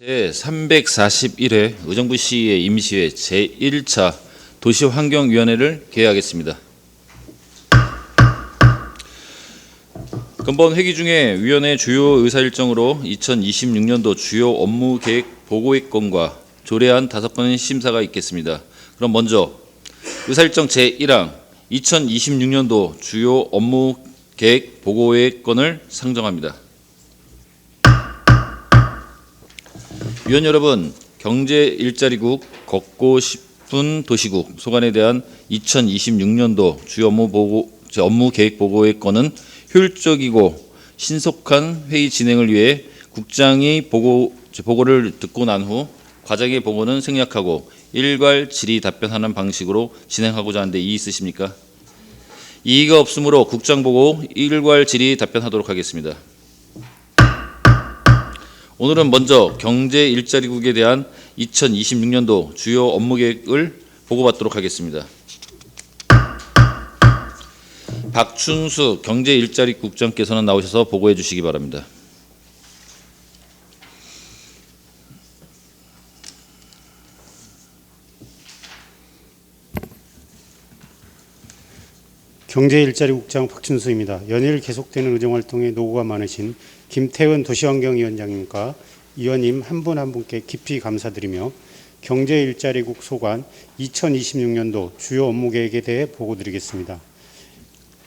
제341회 의정부시의 임시회 제1차 도시환경위원회를 개회하겠습니다. 근본 회기 중에 위원회 주요 의사일정으로 2026년도 주요 업무계획 보고의 건과 조례안 5건의 심사가 있겠습니다. 그럼 먼저 의사일정 제1항 2026년도 주요 업무계획 보고의 건을 상정합니다. 위원 여러분, 경제 일자리국, 걷고 싶은 도시국 소관에 대한 2026년도 주요 업무 계획 보고의 건은 효율적이고 신속한 회의 진행을 위해 국장이 보고를 듣고 난 후 과장의 보고는 생략하고 일괄 질의 답변하는 방식으로 진행하고자 하는데 이의 있으십니까? 이의가 없으므로 국장 보고 일괄 질의 답변하도록 하겠습니다. 오늘은 먼저 경제 일자리국에 대한 2026년도 주요 업무 계획을 보고받도록 하겠습니다. 박춘수 경제 일자리국장께서는 나오셔서 보고해 주시기 바랍니다. 경제일자리국장 박춘수입니다. 연일 계속되는 의정활동에 노고가 많으신 김태은 도시환경위원장님과 위원님 한 분 한 분께 깊이 감사드리며 경제일자리국 소관 2026년도 주요 업무계획에 대해 보고드리겠습니다.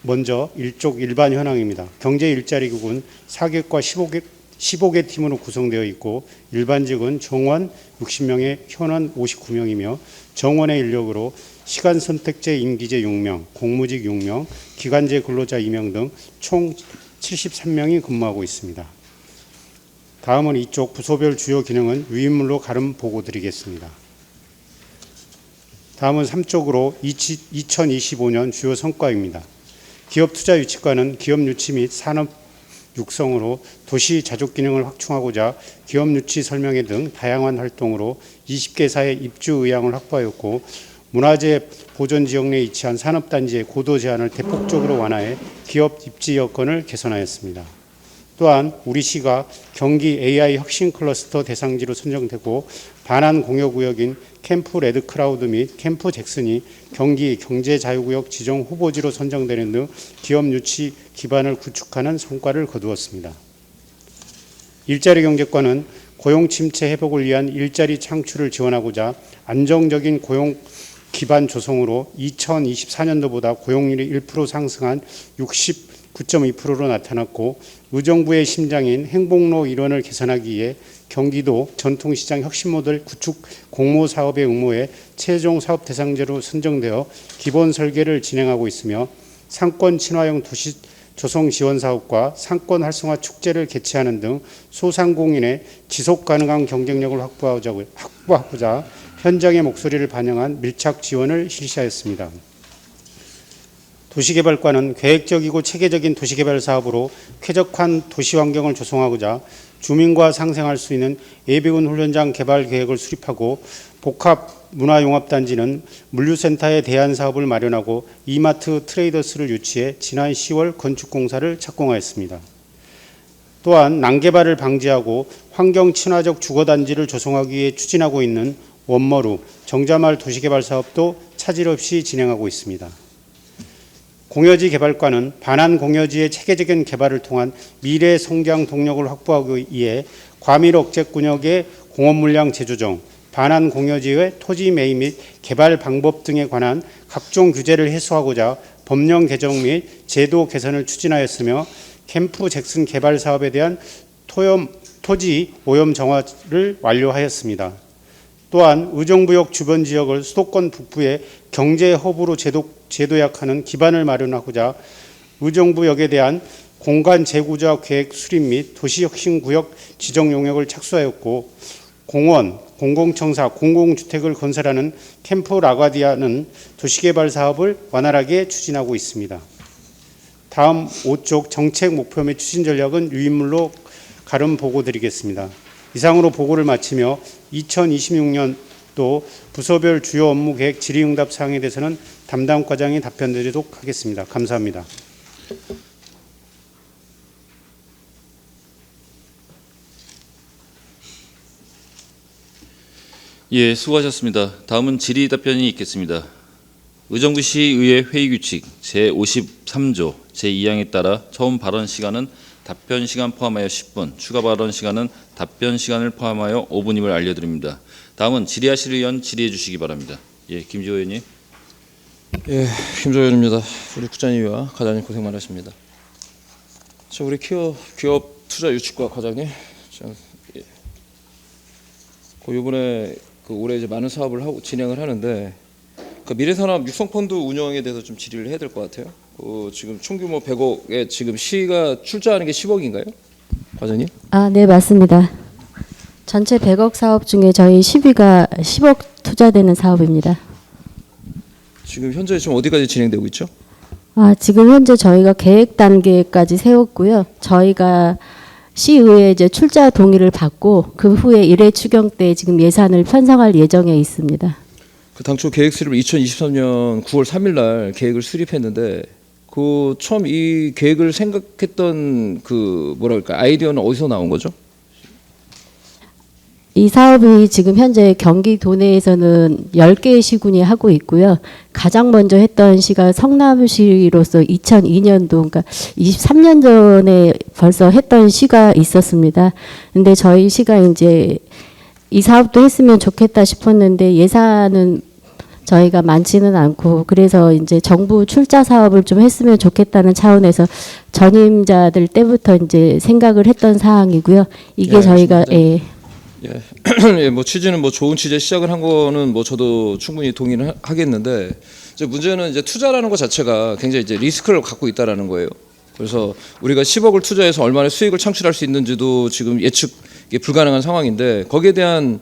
먼저 일족 일반 현황입니다. 경제일자리국은 사객과 15개 팀으로 구성되어 있고 일반직은 정원 60명에 현원 59명이며 정원의 인력으로 시간 선택제 임기제 6명, 공무직 6명, 기간제 근로자 2명 등 총 73명이 근무하고 있습니다. 다음은 이쪽 부서별 주요 기능은 유인물로 가름 보고 드리겠습니다. 다음은 3쪽으로 2025년 주요 성과입니다. 기업 투자 유치과는 기업 유치 및 산업 육성으로 도시 자족 기능을 확충하고자 기업 유치 설명회 등 다양한 활동으로 20개사의 입주 의향을 확보하였고 문화재 보존 지역 내에 위치한 산업단지의 고도 제한을 대폭적으로 완화해 기업 입지 여건을 개선하였습니다. 또한 우리시가 경기 AI 혁신 클러스터 대상지로 선정되고 반환 공여구역인 캠프 레드크라우드 및 캠프 잭슨이 경기 경제자유구역 지정 후보지로 선정되는 등 기업 유치 기반을 구축하는 성과를 거두었습니다. 일자리경제과는 고용 침체 회복을 위한 일자리 창출을 지원하고자 안정적인 고용 기반 조성으로 2024년도보다 고용률이 1% 상승한 69.2%로 나타났고 의정부의 심장인 행복로 일원을 개선하기 위해 경기도 전통시장 혁신모델 구축 공모사업의 응모에 최종 사업 대상자로 선정되어 기본 설계를 진행하고 있으며 상권 친화형 도시 조성 지원 사업과 상권 활성화 축제를 개최하는 등 소상공인의 지속 가능한 경쟁력을 확보하고자 현장의 목소리를 반영한 밀착 지원을 실시하였습니다. 도시개발과는 계획적이고 체계적인 도시개발 사업으로 쾌적한 도시환경을 조성하고자 주민과 상생할 수 있는 예비군 훈련장 개발 계획을 수립하고 복합 문화융합단지는 물류센터의 대안 사업을 마련하고 이마트 트레이더스를 유치해 지난 10월 건축공사를 착공하였습니다. 또한 난개발을 방지하고 환경 친화적 주거단지를 조성하기 위해 추진하고 있는 원머루 정자마을 도시개발 사업도 차질 없이 진행하고 있습니다. 공여지 개발과는 반환 공여지의 체계적인 개발을 통한 미래 성장 동력을 확보하기 위해 과밀 억제군역의 공업 물량 재조정, 반환 공여지의 토지 매입 및 개발 방법 등에 관한 각종 규제를 해소하고자 법령 개정 및 제도 개선을 추진하였으며 캠프 잭슨 개발 사업에 대한 토지 오염 정화를 완료하였습니다. 또한 의정부역 주변 지역을 수도권 북부의 경제 허브로 재도약하는 기반을 마련하고자 의정부역에 대한 공간 재구조화 계획 수립 및 도시혁신구역 지정 용역을 착수하였고 공원, 공공청사, 공공주택을 건설하는 캠프 라가디아는 도시개발 사업을 원활하게 추진하고 있습니다. 다음 5쪽 정책 목표 및 추진 전략은 유인물로 가름 보고 드리겠습니다. 이상으로 보고를 마치며 2026년도 부서별 주요 업무 계획 질의응답 사항에 대해서는 담당 과장이 답변드리도록 하겠습니다. 감사합니다. 예, 수고하셨습니다. 다음은 질의 답변이 있겠습니다. 의정부시 의회 회의 규칙 제53조 제2항에 따라 처음 발언 시간은 답변 시간 포함하여 10분, 추가 발언 시간은 답변 시간을 포함하여 5분임을 알려드립니다. 다음은 질의하실 의원 질의해 주시기 바랍니다. 예, 김지호 의원님. 예, 김조현입니다. 우리 국장님과 과장님 고생 많으십니다. 자, 우리 기업 투자 유치과 과장님, 이번에 올해 이제 많은 사업을 하고 진행을 하는데 그 미래산업 육성펀드 운영에 대해서 좀 질의를 해야 될 것 같아요. 지금 총규모 100억에 지금 시가 출자하는 게 10억인가요, 과장님? 네, 맞습니다. 전체 100억 사업 중에 저희 10위가 10억 투자되는 사업입니다. 지금 현재 지금 어디까지 진행되고 있죠? 지금 현재 저희가 계획 단계까지 세웠고요. 저희가 시의회 이제 출자 동의를 받고 그 후에 1회 추경 때 지금 예산을 편성할 예정에 있습니다. 그 당초 계획 수립을 2023년 9월 3일 날 계획을 수립했는데 그 처음 이 계획을 생각했던 그 뭐랄까 아이디어는 어디서 나온 거죠? 이 사업이 지금 현재 경기도 내에서는 10개의 시군이 하고 있고요. 가장 먼저 했던 시가 성남시로서 2002년도, 그러니까 23년 전에 벌써 했던 시가 있었습니다. 근데 저희 시가 이제 이 사업도 했으면 좋겠다 싶었는데 예산은 저희가 많지는 않고 그래서 이제 정부 출자 사업을 좀 했으면 좋겠다는 차원에서 전임자들 때부터 이제 생각을 했던 사항이고요. 이게 저희가 예, 뭐 취지는 뭐 좋은 취지에 시작을 한 거는 뭐 저도 충분히 동의를 하겠는데 이제 문제는 이제 투자라는 것 자체가 굉장히 이제 리스크를 갖고 있다라는 거예요. 그래서 우리가 10억을 투자해서 얼마나 수익을 창출할 수 있는지도 지금 예측이 불가능한 상황인데 거기에 대한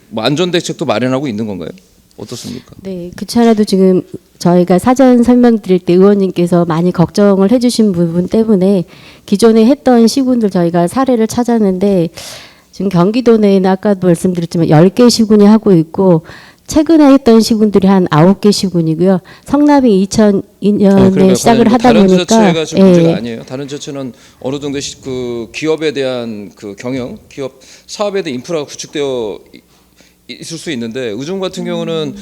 뭐 안전 대책도 마련하고 있는 건가요? 어떻습니까? 네, 그렇잖아도 지금 저희가 사전 설명드릴 때 의원님께서 많이 걱정을 해주신 부분 때문에 기존에 했던 시군들 저희가 사례를 찾았는데 지금 경기도 내에는 아까도 말씀드렸지만 10개 시군이 하고 있고 최근에 했던 시군들이 한 9개 시군이고요. 성남이 2002년에 그러니까 시작을 하다 다른 보니까 지자체가 지금 문제가 아니에요. 다른 지자체는 어느 정도 그 기업에 대한 그 경영, 기업 사업에 대한 인프라가 구축되어 있을 수 있는데 의정 같은 경우는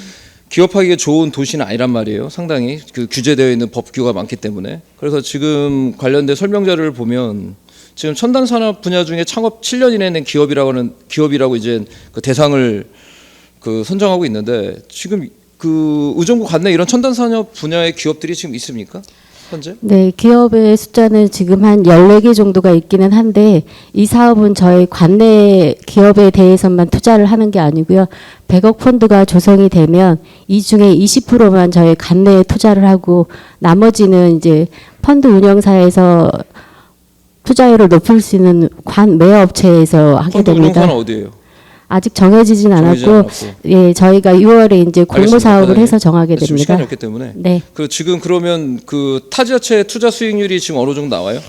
기업하기에 좋은 도시는 아니란 말이에요. 상당히 그 규제되어 있는 법규가 많기 때문에. 그래서 지금 관련된 설명자를 보면 지금 첨단 산업 분야 중에 창업 7년 이내에 낸 기업이라고 이제 그 대상을 그 선정하고 있는데 지금 그 의정부 관내 이런 첨단 산업 분야의 기업들이 지금 있습니까? 현재? 네, 기업의 숫자는 지금 한 14개 정도가 있기는 한데 이 사업은 저희 관내 기업에 대해서만 투자를 하는 게 아니고요. 100억 펀드가 조성이 되면 이 중에 20%만 저희 관내에 투자를 하고 나머지는 이제 펀드 운영사에서 투자율을 높일 수 있는 매업체에서 하게 펀드 됩니다. 운영사는 어디예요? 아직 정해지진 않았고, 예, 저희가 6월에 이제 공모 사업을 해서 정하게 지금 됩니다. 시간이 없기 때문에. 네, 지금 그러면 그 타지자체 투자 수익률이 지금 어느 정도 나와요?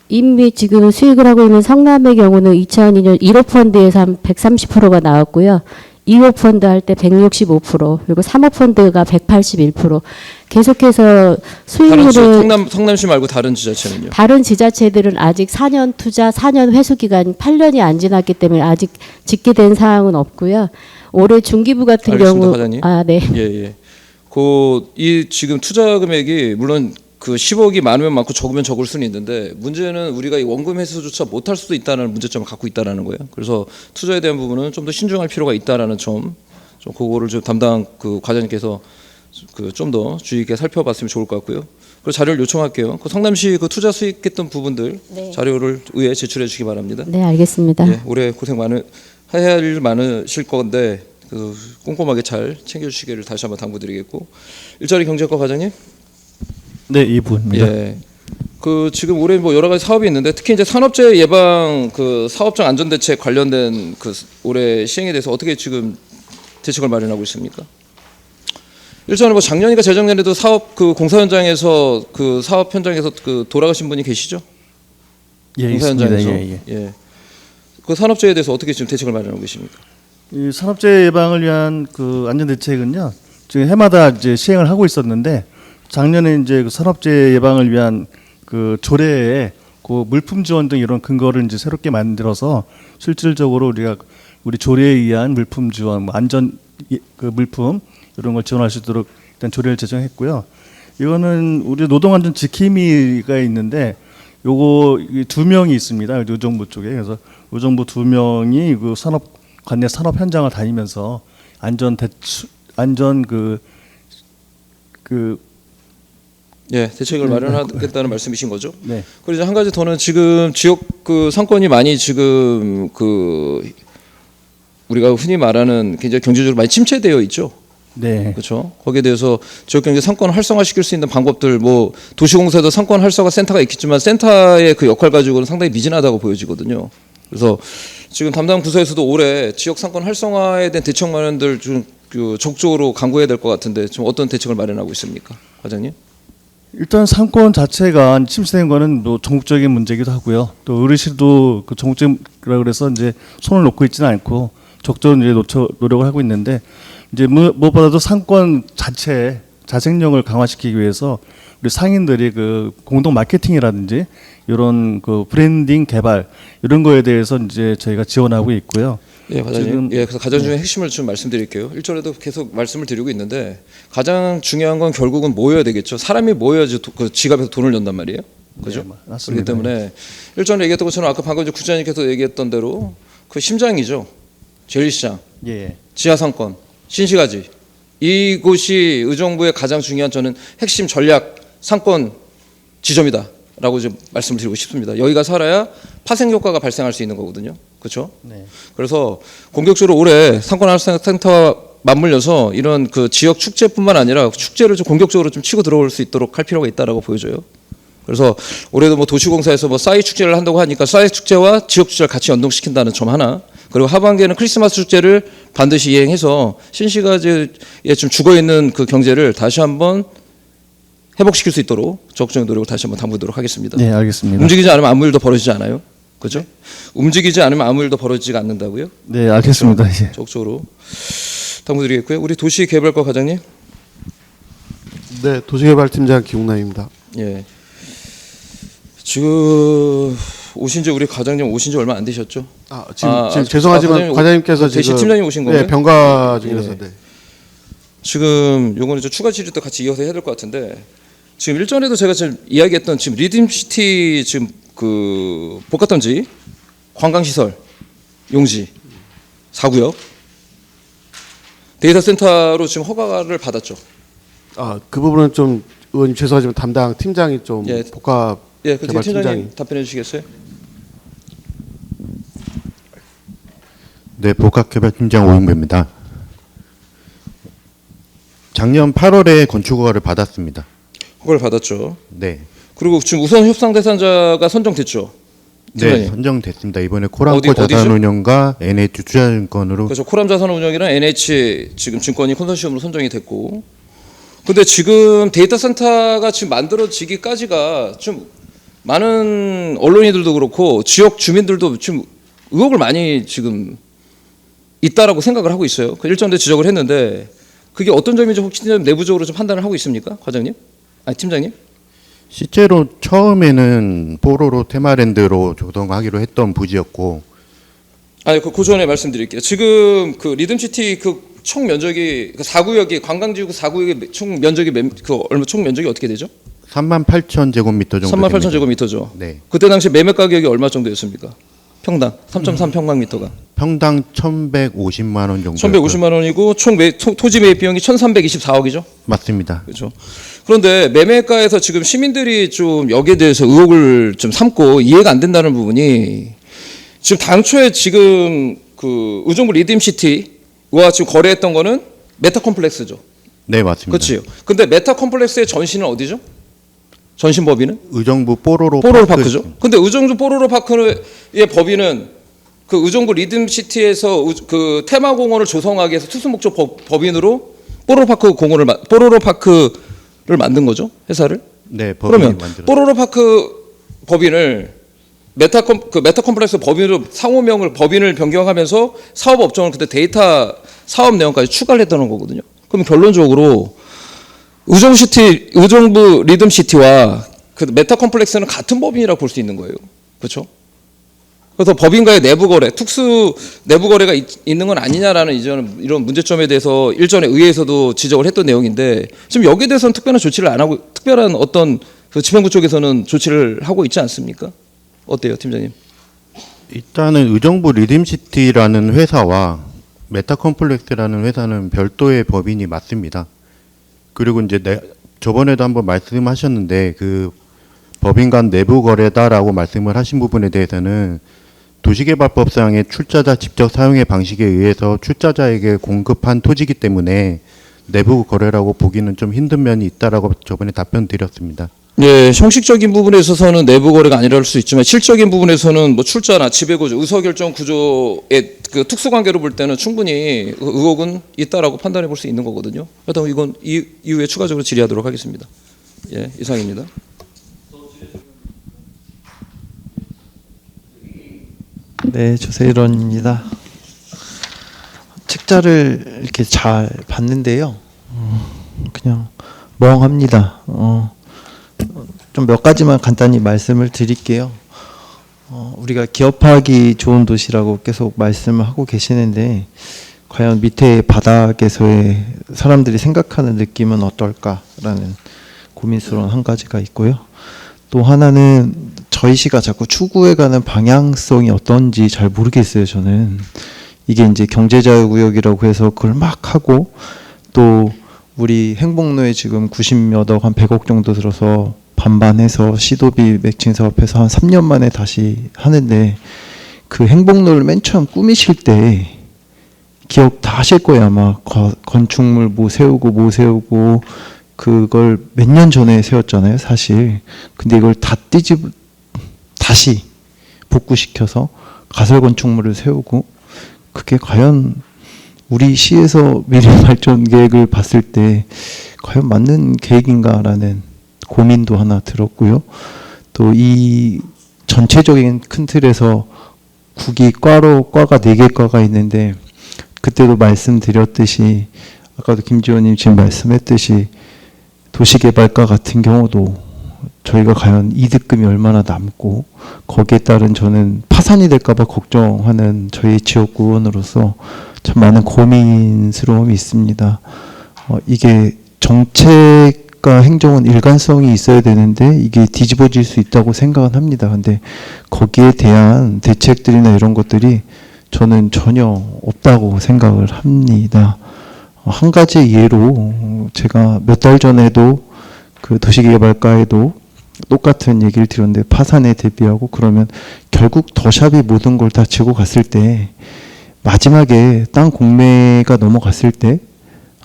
이미 지금 수익을 하고 있는 성남의 경우는 2002년 1호 펀드에서 한 130%가 나왔고요. 2호 펀드 할 때 165%, 그리고 3호 펀드가 181%. 계속해서 수익률을 성남시 말고 다른 지자체는요? 다른 지자체들은 아직 4년 투자, 4년 회수 기간 8년이 안 지났기 때문에 아직 집계된 사항은 없고요. 올해 중기부 같은 알겠습니다, 경우 과장님. 네. 예. 이 지금 투자 금액이 물론 그 10억이 많으면 많고 적으면 적을 수는 있는데 문제는 우리가 이 원금 회수조차 못할 수도 있다는 문제점을 갖고 있다라는 거예요. 그래서 투자에 대한 부분은 좀 더 신중할 필요가 있다라는 점, 좀 그거를 좀 담당 그 과장님께서 그 좀 더 주의 깊게 살펴봤으면 좋을 것 같고요. 그리고 자료를 요청할게요. 그 성남시 그 투자 수익했던 부분들 네. 자료를 의회에 제출해 주시기 바랍니다. 네, 알겠습니다. 예, 올해 고생 해야 할 일 많으실 건데 그 꼼꼼하게 잘 챙겨주시기를 다시 한번 당부드리겠고 일자리 경제과 과장님. 네, 이 부분입니다. 예. 그 지금 올해 뭐 여러 가지 사업이 있는데 특히 이제 산업재해 예방 그 사업장 안전 대책 관련된 그 올해 시행에 대해서 어떻게 지금 대책을 마련하고 있습니까? 일전에 뭐 작년인가 재작년에도 사업 그 공사 현장에서 그 사업 현장에서 그 돌아가신 분이 계시죠? 예, 공사 있습니다. 현장에서. 예. 그 산업재해에 대해서 어떻게 지금 대책을 마련하고 계십니까? 이 산업재해 예방을 위한 그 안전 대책은요. 지금 해마다 이제 시행을 하고 있었는데 작년에 이제 그 산업재해 예방을 위한 그 조례에 그 물품 지원 등 이런 근거를 이제 새롭게 만들어서 실질적으로 우리가 우리 조례에 의한 물품 지원, 뭐 안전 그 물품 이런 걸 지원할 수 있도록 일단 조례를 제정했고요. 이거는 우리 노동안전 지킴이가 있는데 요거 두 명이 있습니다. 의정부 쪽에. 그래서 의정부 두 명이 그 관내 산업 현장을 다니면서 안전 예, 대책을 마련하겠다는 말씀이신 거죠? 네. 그리고 이제 한 가지 더는 지금 지역 그 상권이 많이 지금 그 우리가 흔히 말하는 굉장히 경제적으로 많이 침체되어 있죠. 네. 그렇죠. 거기에 대해서 지역 경제 상권 활성화시킬 수 있는 방법들, 뭐 도시공사도 상권 활성화 센터가 있겠지만 센터의 그 역할 가지고는 상당히 미진하다고 보여지거든요. 그래서 지금 담당 부서에서도 올해 지역 상권 활성화에 대한 대책 마련들 좀 그 적극적으로 강구해야 될 것 같은데 지금 어떤 대책을 마련하고 있습니까, 과장님? 일단 상권 자체가 침체된 거는 뭐 전국적인 문제이기도 하고요. 또 의료실도 그 전국적이라 그래서 이제 손을 놓고 있지는 않고 적절히 이제 노력을 하고 있는데 이제 무엇보다도 상권 자체의 자생력을 강화시키기 위해서 우리 상인들이 그 공동 마케팅이라든지 이런 그 브랜딩 개발 이런 거에 대해서 이제 저희가 지원하고 있고요. 예, 과장님. 예, 그래서 가장 중요한 핵심을 좀 말씀드릴게요. 일전에도 계속 말씀을 드리고 있는데 가장 중요한 건 결국은 모여야 되겠죠. 사람이 모여야지 그 지갑에서 돈을 낸단 말이에요. 그죠? 네, 맞습니다. 그렇기 때문에 일전에 얘기했던 것처럼 아까 방금 구치장님께서 얘기했던 대로 그 심장이죠. 제1시장, 예. 지하상권, 신시가지. 이곳이 의정부의 가장 중요한 저는 핵심 전략 상권 지점이다라고 좀 말씀을 드리고 싶습니다. 여기가 살아야 파생 효과가 발생할 수 있는 거거든요. 그렇죠? 네. 그래서 공격적으로 올해 상권 활성화센터와 맞물려서 이런 그 지역 축제뿐만 아니라 축제를 좀 공격적으로 좀 치고 들어올 수 있도록 할 필요가 있다라고 보여져요. 그래서 올해도 뭐 도시공사에서 뭐 싸이 축제를 한다고 하니까 싸이 축제와 지역 축제를 같이 연동시킨다는 점 하나. 그리고 하반기에는 크리스마스 축제를 반드시 이행해서 신시가지에 좀 죽어 있는 그 경제를 다시 한번 회복시킬 수 있도록 적극적인 노력을 다시 한번 당부하도록 하겠습니다. 네, 알겠습니다. 움직이지 않으면 아무 일도 벌어지지 않아요. 그렇죠? 움직이지 않으면 아무 일도 벌어지지 않는다고요. 네, 알겠습니다. 예. 적극적으로 당부드리겠고요. 우리 도시개발과 과장님. 네, 도시개발팀장 김웅남입니다. 예. 지금 오신지 우리 과장님 오신지 얼마 안 되셨죠? 지금 죄송하지만 과장님께서 대시 지금 팀장님 오신 건가요? 네, 병가 중이라서 예. 네. 지금 요거는 좀 추가 질의도 같이 이어서 해야 될 것 같은데 지금 일전에도 제가 지금 이야기했던 지금 리듬시티 지금 그 복합단지 관광시설 용지 4구역 데이터 센터로 지금 허가를 받았죠. 그 부분은 좀 의원님 죄송하지만 담당 팀장이 좀 예. 복합 예, 그 개발 팀장님 팀장이. 답변해 주시겠어요? 네, 복합개발팀장 오영배입니다. 작년 8월에 건축허가를 받았습니다. 허가를 받았죠. 네, 그리고 지금 우선 협상 대상자가 선정됐죠. 네 팀장님. 선정됐습니다. 이번에 코랑코 어디죠? 자산운용과 NH 투자증권으로 그래서 코람 자산운용이랑 NH 지금 증권이 컨소시엄으로 선정이 됐고, 근데 지금 데이터 센터가 지금 만들어지기까지가 좀 많은 언론인들도 그렇고 지역 주민들도 지금 의혹을 많이 지금 있다라고 생각을 하고 있어요. 그 일정대 지적을 했는데 그게 어떤 점인지 혹시 내부적으로 좀 판단을 하고 있습니까, 과장님? 아니 팀장님? 실제로 처음에는 뽀로로 테마랜드로 조성하기로 했던 부지였고, 아니 그 전에 말씀드릴게요. 지금 그 리듬시티 그 총 면적이 그 4구역이 관광지구 4구역의 총 면적이 총 면적이 어떻게 되죠? 38,000제곱미터 정도 38,000제곱미터죠. 네, 그때 당시 매매 가격이 얼마 정도였습니까? 평당 3.3평방미터가. 평당 1,150만 원 정도. 1,150만 원이고 총 토지 매입 비용이 1,324억이죠. 맞습니다. 그렇죠. 그런데 매매가에서 지금 시민들이 좀 여기에 대해서 의혹을 좀 삼고 이해가 안 된다는 부분이 지금 당초에 지금 그 의정부 리듬시티와 지금 거래했던 거는 메타컴플렉스죠. 네, 맞습니다. 그렇지요. 근데 메타컴플렉스의 전신은 어디죠? 전신 법인은? 의정부 뽀로로 파크죠. 근데 의정부 뽀로로 파크의 법인은 그 의정부 리듬시티에서 그 테마공원을 조성하기 위해서 투수 목적 법인으로 뽀로로 파크를 만든 거죠, 회사를. 네, 법인이 그러면 만들었습니다. 뽀로로 파크 법인을 메타컴플렉스 법인으로 상호명을 법인을 변경하면서 사업 업종을 그때 데이터 사업 내용까지 추가를 했다는 거거든요. 그럼 결론적으로 의정부 리듬시티와 그 메타컴플렉스는 같은 법인이라고 볼 수 있는 거예요. 그렇죠? 그래서 법인과의 내부 거래, 특수 내부 거래가 있는 건 아니냐라는 이런 문제점에 대해서 일전에 의회에서도 지적을 했던 내용인데 지금 여기에 대해서는 특별한 조치를 안 하고 특별한 어떤 그 지방부 쪽에서는 조치를 하고 있지 않습니까? 어때요, 팀장님? 일단은 의정부 리듬시티라는 회사와 메타컴플렉스라는 회사는 별도의 법인이 맞습니다. 그리고 이제 저번에도 한번 말씀하셨는데 그 법인 간 내부 거래다라고 말씀을 하신 부분에 대해서는 도시개발법상의 출자자 직접 사용의 방식에 의해서 출자자에게 공급한 토지이기 때문에 내부 거래라고 보기는 좀 힘든 면이 있다라고 저번에 답변 드렸습니다. 예, 형식적인 부분에 있어서는 내부 거래가 아니랄 수 있지만 실적인 부분에서는 뭐 출자나 지배구조, 의사결정 구조의 그 특수관계로 볼 때는 충분히 의혹은 있다라고 판단해 볼 수 있는 거거든요. 하여튼 이건 이후에 추가적으로 질의하도록 하겠습니다. 예, 이상입니다. 네, 조세일원입니다. 책자를 이렇게 잘 봤는데요. 그냥 멍합니다. 좀 몇 가지만 간단히 말씀을 드릴게요. 우리가 기업하기 좋은 도시라고 계속 말씀을 하고 계시는데 과연 밑에 바닥에서의 사람들이 생각하는 느낌은 어떨까라는 고민스러운 한 가지가 있고요. 또 하나는 저희 시가 자꾸 추구해가는 방향성이 어떤지 잘 모르겠어요. 저는 이게 이제 경제자유구역이라고 해서 그걸 막 하고 또 우리 행복로에 지금 90몇억 한 100억 정도 들어서 반반해서 시도비 매칭 사업해서 한 3년 만에 다시 하는데 그 행복로를 맨 처음 꾸미실 때 기억 다 하실 거예요. 아마 건축물 뭐 세우고 그걸 몇 년 전에 세웠잖아요, 사실. 근데 이걸 다 다시 복구시켜서 가설 건축물을 세우고 그게 과연 우리 시에서 미래 발전 계획을 봤을 때 과연 맞는 계획인가라는 고민도 하나 들었고요. 또 이 전체적인 큰 틀에서 국이 과가 4개 과가 있는데 그때도 말씀드렸듯이 아까도 김지원님 지금 말씀했듯이 도시개발과 같은 경우도 저희가 과연 이득금이 얼마나 남고 거기에 따른 저는 파산이 될까봐 걱정하는 저희 지역구 의원으로서 참 많은 고민스러움이 있습니다. 이게 정책과 행정은 일관성이 있어야 되는데 이게 뒤집어질 수 있다고 생각은 합니다. 근데 거기에 대한 대책들이나 이런 것들이 저는 전혀 없다고 생각을 합니다. 한 가지 예로 제가 몇 달 전에도 그 도시개발과에도 똑같은 얘기를 드렸는데 파산에 대비하고 그러면 결국 더샵이 모든 걸 다 지고 갔을 때 마지막에 땅 공매가 넘어갔을 때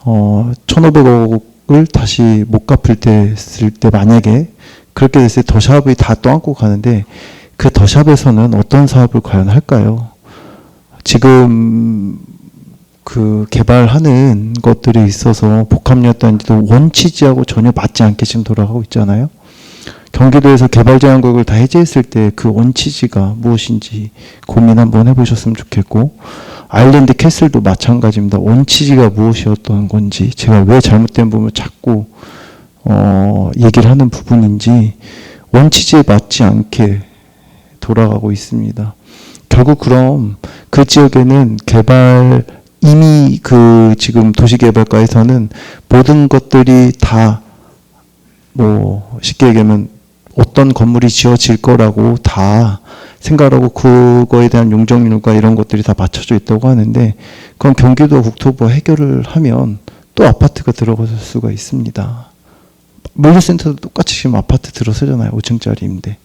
1,500억을 다시 못 갚을 때 쓸 때 만약에 그렇게 됐을 때 더샵이 다 떠안고 가는데 그 더샵에서는 어떤 사업을 과연 할까요? 지금 그 개발하는 것들에 있어서 복합연단지도 원치지하고 전혀 맞지 않게 지금 돌아가고 있잖아요. 경기도에서 개발제한구역을 다 해제했을 때 그 원치지가 무엇인지 고민 한번 해보셨으면 좋겠고 아일랜드 캐슬도 마찬가지입니다. 원치지가 무엇이었던 건지 제가 왜 잘못된 부분을 자꾸 얘기를 하는 부분인지 원치지에 맞지 않게 돌아가고 있습니다. 결국 그럼 그 지역에는 이미 그 지금 도시개발과에서는 모든 것들이 다 뭐 쉽게 얘기하면 어떤 건물이 지어질 거라고 다 생각하고 그거에 대한 용적률과 이런 것들이 다 맞춰져 있다고 하는데 그건 경기도 국토부가 해결을 하면 또 아파트가 들어갈 수가 있습니다. 물류센터도 똑같이 지금 아파트 들어서잖아요. 5층짜리인데.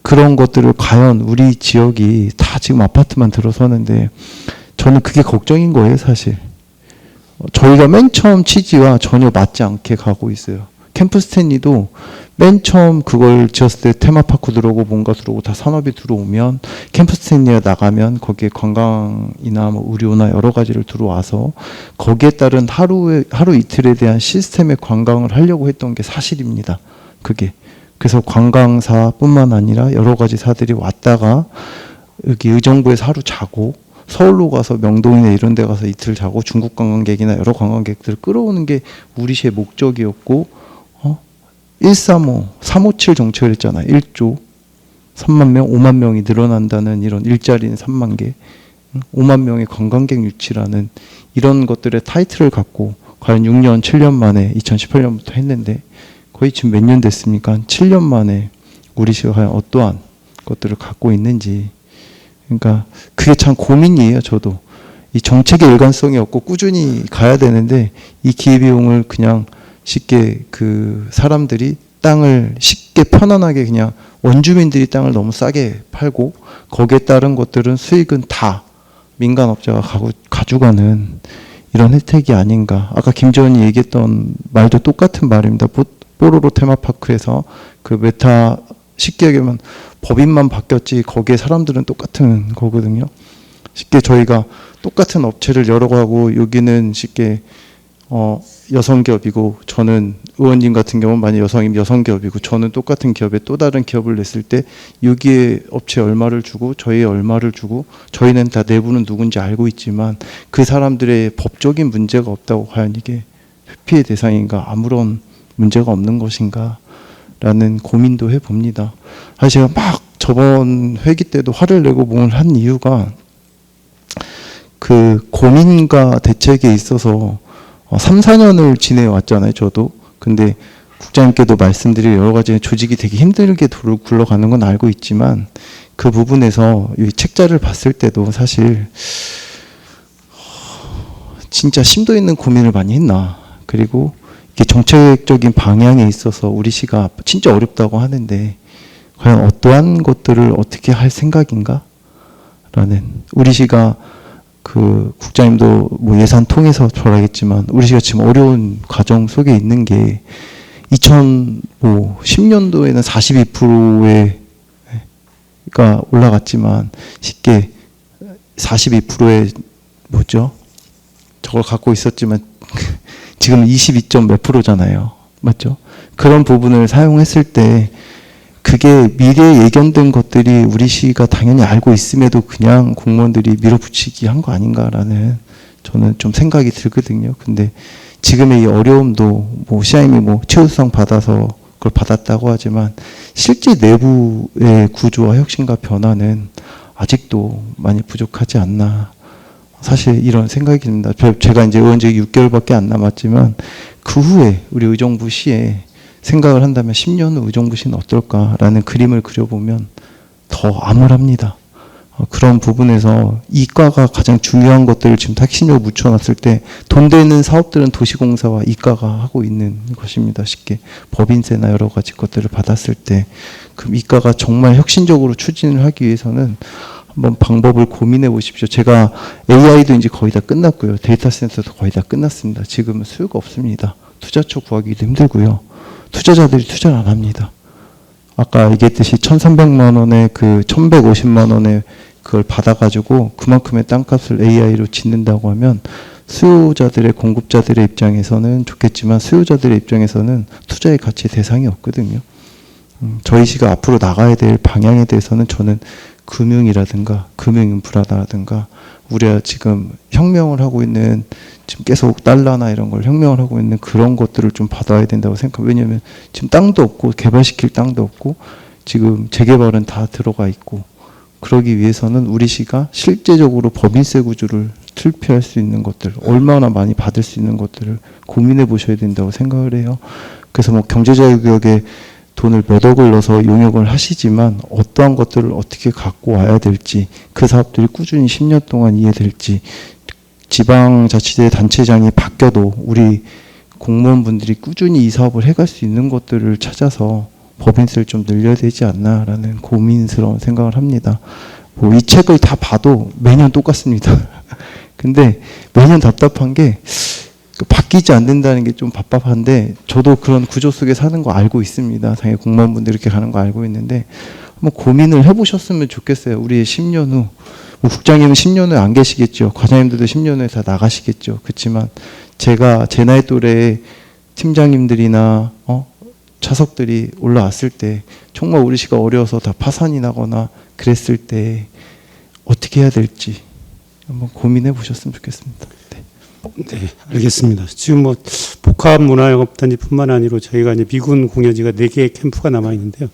그런 것들을 과연 우리 지역이 다 지금 아파트만 들어서는데 저는 그게 걱정인 거예요, 사실. 저희가 맨 처음 취지와 전혀 맞지 않게 가고 있어요. 캠프 스탠리도 맨 처음 그걸 지었을 때 테마파크 들어오고 뭔가 들어오고 다 산업이 들어오면 캠프 스탠리가 나가면 거기에 관광이나 뭐 의료나 여러 가지를 들어와서 거기에 따른 하루 이틀에 대한 시스템의 관광을 하려고 했던 게 사실입니다. 그게. 그래서 관광사뿐만 아니라 여러 가지 사들이 왔다가 여기 의정부에서 하루 자고 서울로 가서 명동이나 이런 데 가서 이틀 자고 중국 관광객이나 여러 관광객들을 끌어오는 게 우리 시의 목적이었고 135, 357 정책을 했잖아요. 1조 3만 명, 5만 명이 늘어난다는 이런 일자리는 3만 개, 5만 명의 관광객 유치라는 이런 것들의 타이틀을 갖고 과연 6년, 7년 만에 2018년부터 했는데 거의 지금 몇 년 됐습니까? 한 7년 만에 우리 시가 과연 어떠한 것들을 갖고 있는지. 그러니까 그게 참 고민이에요. 저도 이 정책의 일관성이 없고 꾸준히 가야 되는데 이 기회비용을 그냥 쉽게 그 사람들이 땅을 쉽게 편안하게 그냥 원주민들이 땅을 너무 싸게 팔고 거기에 따른 것들은 수익은 다 민간업자가 가져가는 이런 혜택이 아닌가. 아까 김지원이 얘기했던 말도 똑같은 말입니다. 뽀로로 테마파크에서 그 메타 쉽게 얘기하면 법인만 바뀌었지 거기에 사람들은 똑같은 거거든요. 쉽게 저희가 똑같은 업체를 여러 거 하고 여기는 쉽게 여성 기업이고 저는 의원님 같은 경우는 만약 여성이면 여성 기업이고 저는 똑같은 기업에 또 다른 기업을 냈을 때 여기에 업체에 얼마를 주고 저희에 얼마를 주고 저희는 다 내부는 누군지 알고 있지만 그 사람들의 법적인 문제가 없다고 과연 이게 회피의 대상인가 아무런 문제가 없는 것인가 라는 고민도 해봅니다. 사실 제가 막 저번 회기 때도 화를 내고 뭘 한 이유가 그 고민과 대책에 있어서 3, 4년을 지내왔잖아요, 저도. 근데 국장님께도 말씀드릴 여러 가지 조직이 되게 힘들게 굴러가는 건 알고 있지만 그 부분에서 이 책자를 봤을 때도 사실 진짜 심도 있는 고민을 많이 했나. 그리고 이게 정책적인 방향에 있어서 우리 시가 진짜 어렵다고 하는데 과연 어떠한 것들을 어떻게 할 생각인가? 라는 우리 시가 그 국장님도 뭐 예산 통해서 전하겠지만 우리 시가 지금 어려운 과정 속에 있는 게 2010년도에는 42%가 올라갔지만 쉽게 42%의 뭐죠? 저걸 갖고 있었지만 지금 22점 몇 프로잖아요. 맞죠? 그런 부분을 사용했을 때 그게 미래에 예견된 것들이 우리 시가 당연히 알고 있음에도 그냥 공무원들이 밀어붙이기 한 거 아닌가라는 저는 좀 생각이 들거든요. 근데 지금의 이 어려움도 뭐 시장님이 뭐 최우수상 받아서 그걸 받았다고 하지만 실제 내부의 구조와 혁신과 변화는 아직도 많이 부족하지 않나. 사실 이런 생각이 듭니다. 제가 이제 의원직이 6개월밖에 안 남았지만 그 후에 우리 의정부 시에 생각을 한다면 10년 후 의정부 시는 어떨까라는 그림을 그려보면 더 암울합니다. 그런 부분에서 이과가 가장 중요한 것들을 지금 핵심적으로 묻혀놨을 때 돈 되는 사업들은 도시공사와 이과가 하고 있는 것입니다. 쉽게 법인세나 여러 가지 것들을 받았을 때 그럼 이과가 정말 혁신적으로 추진을 하기 위해서는 한번 방법을 고민해 보십시오. 제가 AI도 이제 거의 다 끝났고요. 데이터 센터도 거의 다 끝났습니다. 지금은 수요가 없습니다. 투자처 구하기도 힘들고요. 투자자들이 투자를 안 합니다. 아까 얘기했듯이 1,300만 원에 그 1,150만 원에 그걸 받아가지고 그만큼의 땅값을 AI로 짓는다고 하면 수요자들의 공급자들의 입장에서는 좋겠지만 수요자들의 입장에서는 투자의 가치 대상이 없거든요. 저희 시가 앞으로 나가야 될 방향에 대해서는 저는 금융이라든가 금융인프라라든가 우리가 지금 혁명을 하고 있는 지금 계속 달러나 이런 걸 혁명을 하고 있는 그런 것들을 좀 받아야 된다고 생각합니다. 왜냐하면 지금 땅도 없고 개발시킬 땅도 없고 지금 재개발은 다 들어가 있고 그러기 위해서는 우리 시가 실제적으로 법인세 구조를 실패할 수 있는 것들 얼마나 많이 받을 수 있는 것들을 고민해 보셔야 된다고 생각을 해요. 그래서 뭐 경제자유구역에 돈을 몇 억을 넣어서 용역을 하시지만 어떠한 것들을 어떻게 갖고 와야 될지 그 사업들이 꾸준히 10년 동안 이해될지 지방자치제 단체장이 바뀌어도 우리 공무원분들이 꾸준히 이 사업을 해갈 수 있는 것들을 찾아서 법인세를 좀 늘려야 되지 않나라는 고민스러운 생각을 합니다. 뭐 이 책을 다 봐도 매년 똑같습니다. 근데 매년 답답한 게 바뀌지 않는다는 게 좀 답답한데 저도 그런 구조 속에 사는 거 알고 있습니다. 당연히 공무원분들 이렇게 가는 거 알고 있는데 한번 고민을 해보셨으면 좋겠어요. 우리의 10년 후 뭐 국장님은 10년 후에 안 계시겠죠. 과장님들도 10년 후에 다 나가시겠죠. 그렇지만 제가 제 나이 또래의 팀장님들이나 차석들이 올라왔을 때 정말 우리 시가 어려워서 다 파산이 나거나 그랬을 때 어떻게 해야 될지 한번 고민해 보셨으면 좋겠습니다. 네, 알겠습니다. 지금 뭐 복합문화영업단지뿐만 아니라 저희가 이제 미군 공여지가 4개의 캠프가 남아 있는데요.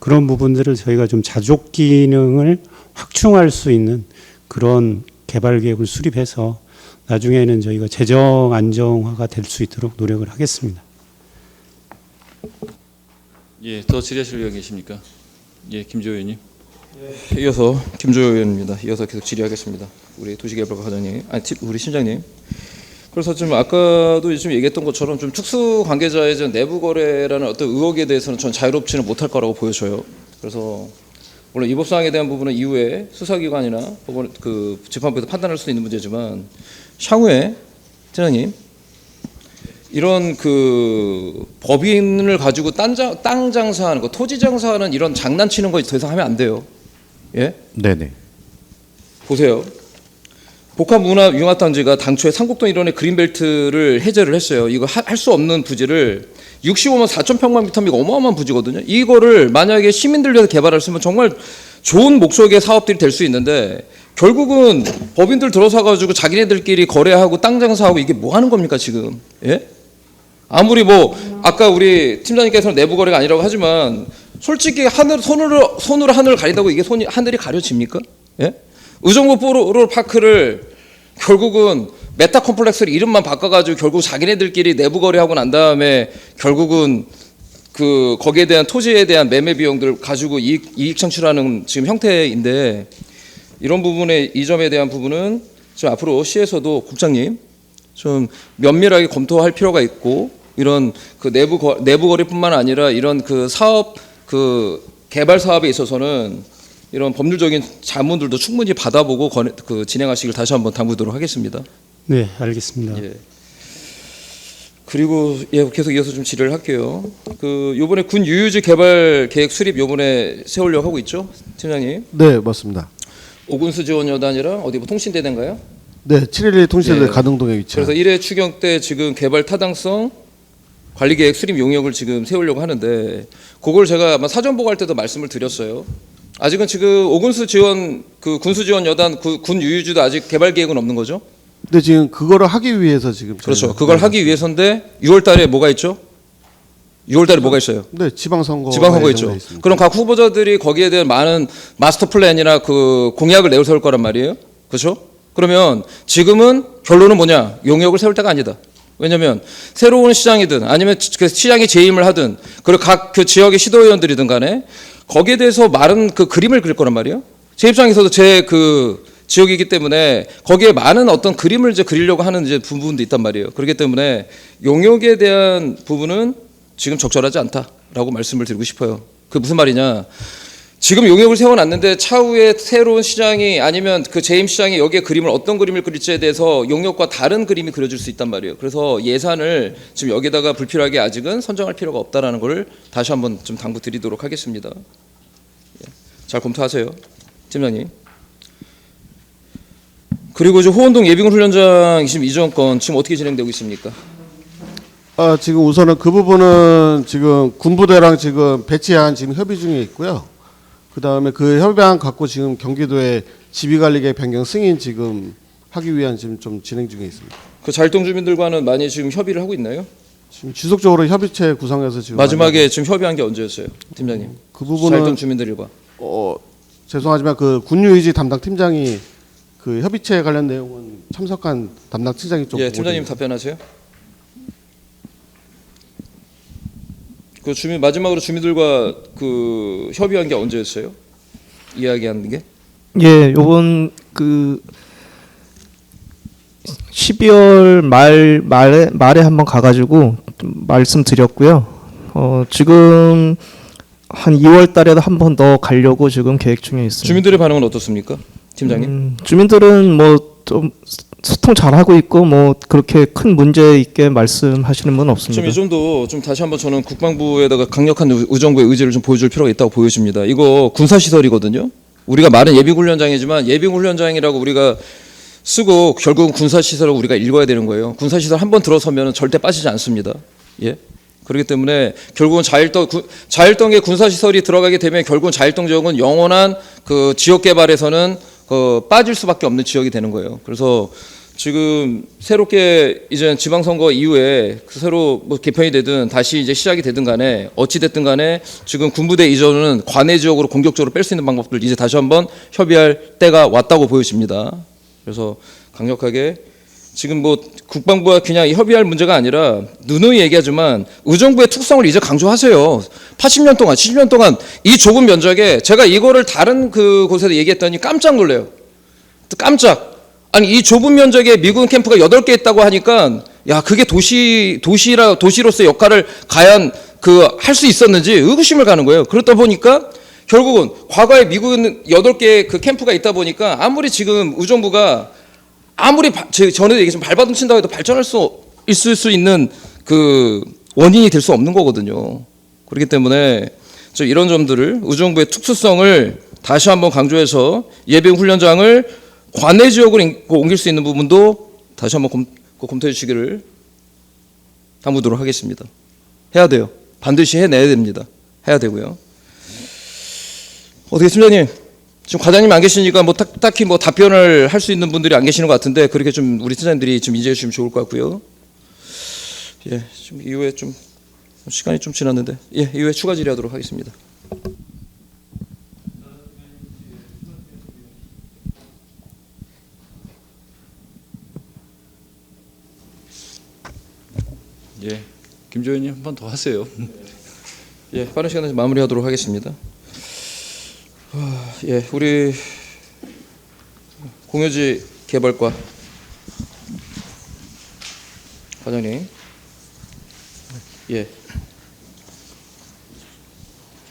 그런 부분들을 저희가 좀 자족 기능을 확충할 수 있는 그런 개발 계획을 수립해서 나중에는 저희가 재정 안정화가 될 수 있도록 노력을 하겠습니다. 예, 더 질의하실 의원 계십니까? 예, 김재호 의원님. 이어서 김조호 의원입니다. 이어서 계속 질의하겠습니다. 우리 도시개발과 과장님, 우리 심장님. 그래서 좀 아까도 좀 얘기했던 것처럼 좀 특수 관계자의 좀 내부 거래라는 어떤 의혹에 대해서는 전 자유롭지는 못할 거라고 보여져요. 그래서 물론 이 법사항에 대한 부분은 이후에 수사기관이나 법원 그 재판부에서 판단할 수 있는 문제지만 향후에 팀장님 이런 그 법인을 가지고 땅 장사하는 거, 토지 장사하는 이런 장난치는 거 더 이상 하면 안 돼요. 예? 네네. 보세요. 복합문화융합단지가 당초에 삼곡동 일원의 그린벨트를 해제를 했어요. 이거 할 수 없는 부지를 65만 4천 평방미터면 이거 어마어마한 부지거든요. 이거를 만약에 시민들 위해서 개발했으면 정말 좋은 목적의 사업들이 될 수 있는데 결국은 법인들 들어서 가지고 자기네들끼리 거래하고 땅 장사하고 이게 뭐 하는 겁니까 지금? 예? 아무리 뭐 아까 우리 팀장님께서는 내부 거래가 아니라고 하지만 솔직히 손으로 하늘을 가린다고 이게 하늘이 가려집니까? 예? 의정부 뽀로로 파크를 결국은 메타 컴플렉스를 이름만 바꿔가지고 결국 자기네들끼리 내부 거래하고 난 다음에 결국은 그 거기에 대한 토지에 대한 매매 비용들 가지고 이익 창출하는 지금 형태인데 이런 부분에 이 점에 대한 부분은 지금 앞으로 시에서도 국장님 좀 면밀하게 검토할 필요가 있고 이런 그 내부 거래뿐만 아니라 이런 그 사업 그 개발 사업에 있어서는 이런 법률적인 자문들도 충분히 받아보고 진행하시길 다시 한번 당부드리도록 하겠습니다. 네, 알겠습니다. 예. 그리고 예, 계속 이어서 좀 질의를 할게요. 그 요번에 군 유유지 개발 계획 수립 요번에 세우려고 하고 있죠, 팀장님? 네, 맞습니다. 오군수 지원 여단이랑 어디 뭐 통신대인가요? 네, 7.12 통신대 예. 가등동에 위치한. 그래서 1회 추경 때 지금 개발 타당성 관리 계획 수립 용역을 지금 세우려고 하는데 그걸 제가 아마 사전 보고할 때도 말씀을 드렸어요. 아직은 지금 오군수 지원 그 군수 지원 여단 군 유유지도 아직 개발 계획은 없는 거죠? 근데 지금 그거를 하기 위해서 지금 그렇죠. 저희가- 그걸 하기 위해서인데 6월달에 뭐가 있죠? 6월달에 뭐가 있어요? 네, 지방선거 있죠. 있습니다. 그럼 각 후보자들이 거기에 대한 많은 마스터 플랜이나 그 공약을 내세울 거란 말이에요. 그렇죠? 그러면 지금은 결론은 뭐냐? 용역을 세울 때가 아니다. 왜냐하면 새로운 시장이든 아니면 그 시장에 재임을 하든 그리고 각 그 지역의 시도의원들이든 간에 거기에 대해서 많은 그 그림을 그릴 거란 말이에요. 제 입장에서도 제 그 지역이기 때문에 거기에 많은 어떤 그림을 이제 그리려고 하는 이제 부분도 있단 말이에요. 그렇기 때문에 용역에 대한 부분은 지금 적절하지 않다라고 말씀을 드리고 싶어요. 그 무슨 말이냐? 지금 용역을 세워놨는데 차후에 새로운 시장이 아니면 그 재임 시장이 여기에 그림을 어떤 그림을 그릴지에 대해서 용역과 다른 그림이 그려질 수 있단 말이에요. 그래서 예산을 지금 여기다가 불필요하게 아직은 선정할 필요가 없다라는 걸 다시 한번 좀 당부드리도록 하겠습니다. 잘 검토하세요, 팀장님. 그리고 이제 호원동 예비군 훈련장 지금 이전 건 지금 어떻게 진행되고 있습니까? 지금 우선은 그 부분은 지금 군부대랑 지금 배치안 지금 협의 중에 있고요. 그 다음에 그 협의안 갖고 지금 경기도에 지휘관리계 변경 승인 지금 하기 위한 지금 좀 진행 중에 있습니다. 그 자일동 주민들과는 많이 지금 협의를 하고 있나요? 지금 지속적으로 협의체 구성해서 지금 마지막에 지금 협의한 게 언제였어요, 팀장님? 그 부분은 자일동 주민들과. 죄송하지만 그 군유유지 담당 팀장이 그 협의체 관련 내용은 참석한 담당 팀장이 좀 예, 보고 팀장님 있습니다. 답변하세요. 그 마지막으로 주민들과 그 협의한 게 언제였어요? 이야기하는 게? 예, 요번 그 12월 말에 한번 가가지고 좀 말씀드렸고요. 지금 한 2월 달에도 한 번 더 가려고 지금 계획 중에 있습니다. 주민들의 반응은 어떻습니까, 팀장님? 주민들은 뭐 좀 소통 잘 하고 있고 뭐 그렇게 큰 문제 있게 말씀하시는 분 없습니다. 좀 이 정도 좀 다시 한번 저는 국방부에다가 강력한 의정부의 의지를 좀 보여줄 필요가 있다고 보여집니다. 이거 군사시설이거든요. 우리가 말은 예비군훈련장이지만 예비군훈련장이라고 우리가 쓰고 결국은 군사시설을 우리가 읽어야 되는 거예요. 군사시설 한번 들어서면 절대 빠지지 않습니다. 예. 그렇기 때문에 결국은 자일동에 군사시설이 들어가게 되면 결국은 자일동 지역은 영원한 그 지역 개발에서는 빠질 수밖에 없는 지역이 되는 거예요. 그래서 지금 새롭게 이제 지방선거 이후에 그 새로 뭐 개편이 되든 다시 이제 시작이 되든 간에 어찌 됐든 간에 지금 군부대 이전은 관내 지역으로 공격적으로 뺄 수 있는 방법들 이제 다시 한번 협의할 때가 왔다고 보여집니다. 그래서 강력하게 지금 뭐 국방부와 그냥 협의할 문제가 아니라 누누이 얘기하지만 의정부의 특성을 이제 강조하세요. 80년 동안 70년 동안 이 좁은 면적에 제가 이거를 다른 그 곳에서 얘기했더니 깜짝 놀래요. 깜짝. 아니 이 좁은 면적에 미군 캠프가 8개 있다고 하니까 야 그게 도시로서의 역할을 과연 그 할 수 있었는지 의구심을 가는 거예요. 그러다 보니까 결국은 과거에 미군 8개 그 캠프가 있다 보니까 아무리 지금 의정부가 아무리 전에도 얘기했지만 발버둥 친다고 해도 발전할 수 있을 수 있는 그 원인이 될 수 없는 거거든요. 그렇기 때문에 이런 점들을 의정부의 특수성을 다시 한번 강조해서 예비군 훈련장을 관내 지역으로 옮길 수 있는 부분도 다시 한번 검토해 주시기를 당부드리도록 하겠습니다. 해야 돼요. 반드시 해내야 됩니다. 해야 되고요. 어떻게 팀장님 지금 과장님 안 계시니까 뭐 딱히 뭐 답변을 할 수 있는 분들이 안 계시는 것 같은데 그렇게 좀 우리 팀장님들이 좀 이해해 주시면 좋을 것 같고요. 예, 좀 이후에 좀 시간이 좀 지났는데 예, 이후에 추가 질의하도록 하겠습니다. 예, 김조 의원님 한 번 더 하세요. 예, 빠른 시간에 마무리하도록 하겠습니다. 예, 우리 공유지 개발과 과장님, 예,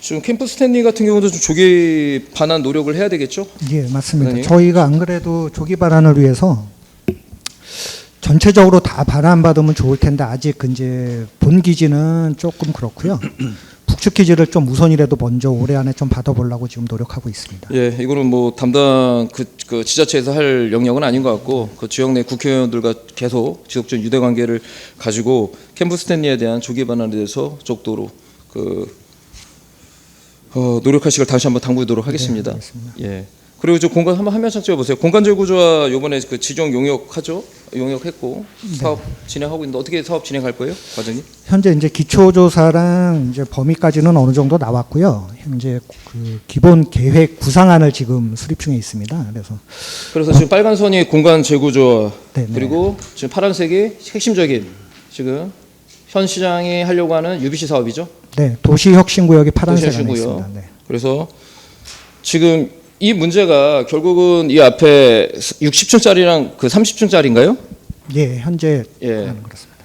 지금 캠프 스탠리 같은 경우도 좀 조기 반환 노력을 해야 되겠죠? 예, 맞습니다. 과장님? 저희가 안 그래도 조기 반환을 위해서 전체적으로 다 반환받으면 좋을 텐데 아직 이제 본 기지는 조금 그렇고요. 북측 기지를 좀 우선이라도 먼저 올해 안에 좀 받아보려고 지금 노력하고 있습니다. 예, 이거는 뭐 담당 그 지자체에서 할 영역은 아닌 것 같고 그 지역 내 국회의원들과 계속 지속적인 유대 관계를 가지고 캠프 스탠리에 대한 조기 반환에 대해서 적도로 노력하시길 다시 한번 당부하도록 하겠습니다. 네, 알겠습니다. 예. 그리고 저 공간 한번 화면 찍어 보세요. 공간제 구조화 요번에 그 지정 용역하죠? 용역했고 사업 진행하고 있는데 어떻게 사업 진행할 거예요, 과장님? 현재 이제 기초조사랑 이제 범위까지는 어느 정도 나왔고요. 현재 그 기본 계획 구상안을 지금 수립 중에 있습니다. 그래서 지금 빨간 선이 공간 재구조화 네, 네. 그리고 지금 파란색이 핵심적인 지금 현 시장이 하려고 하는 UBC 사업이죠. 네, 도시혁신구역이 파란색 안에 도시혁신구역. 있습니다. 네. 그래서 지금 이 문제가 결국은 이 앞에 60층짜리랑 그 30층짜리인가요? 예, 현재 예. 그렇습니다.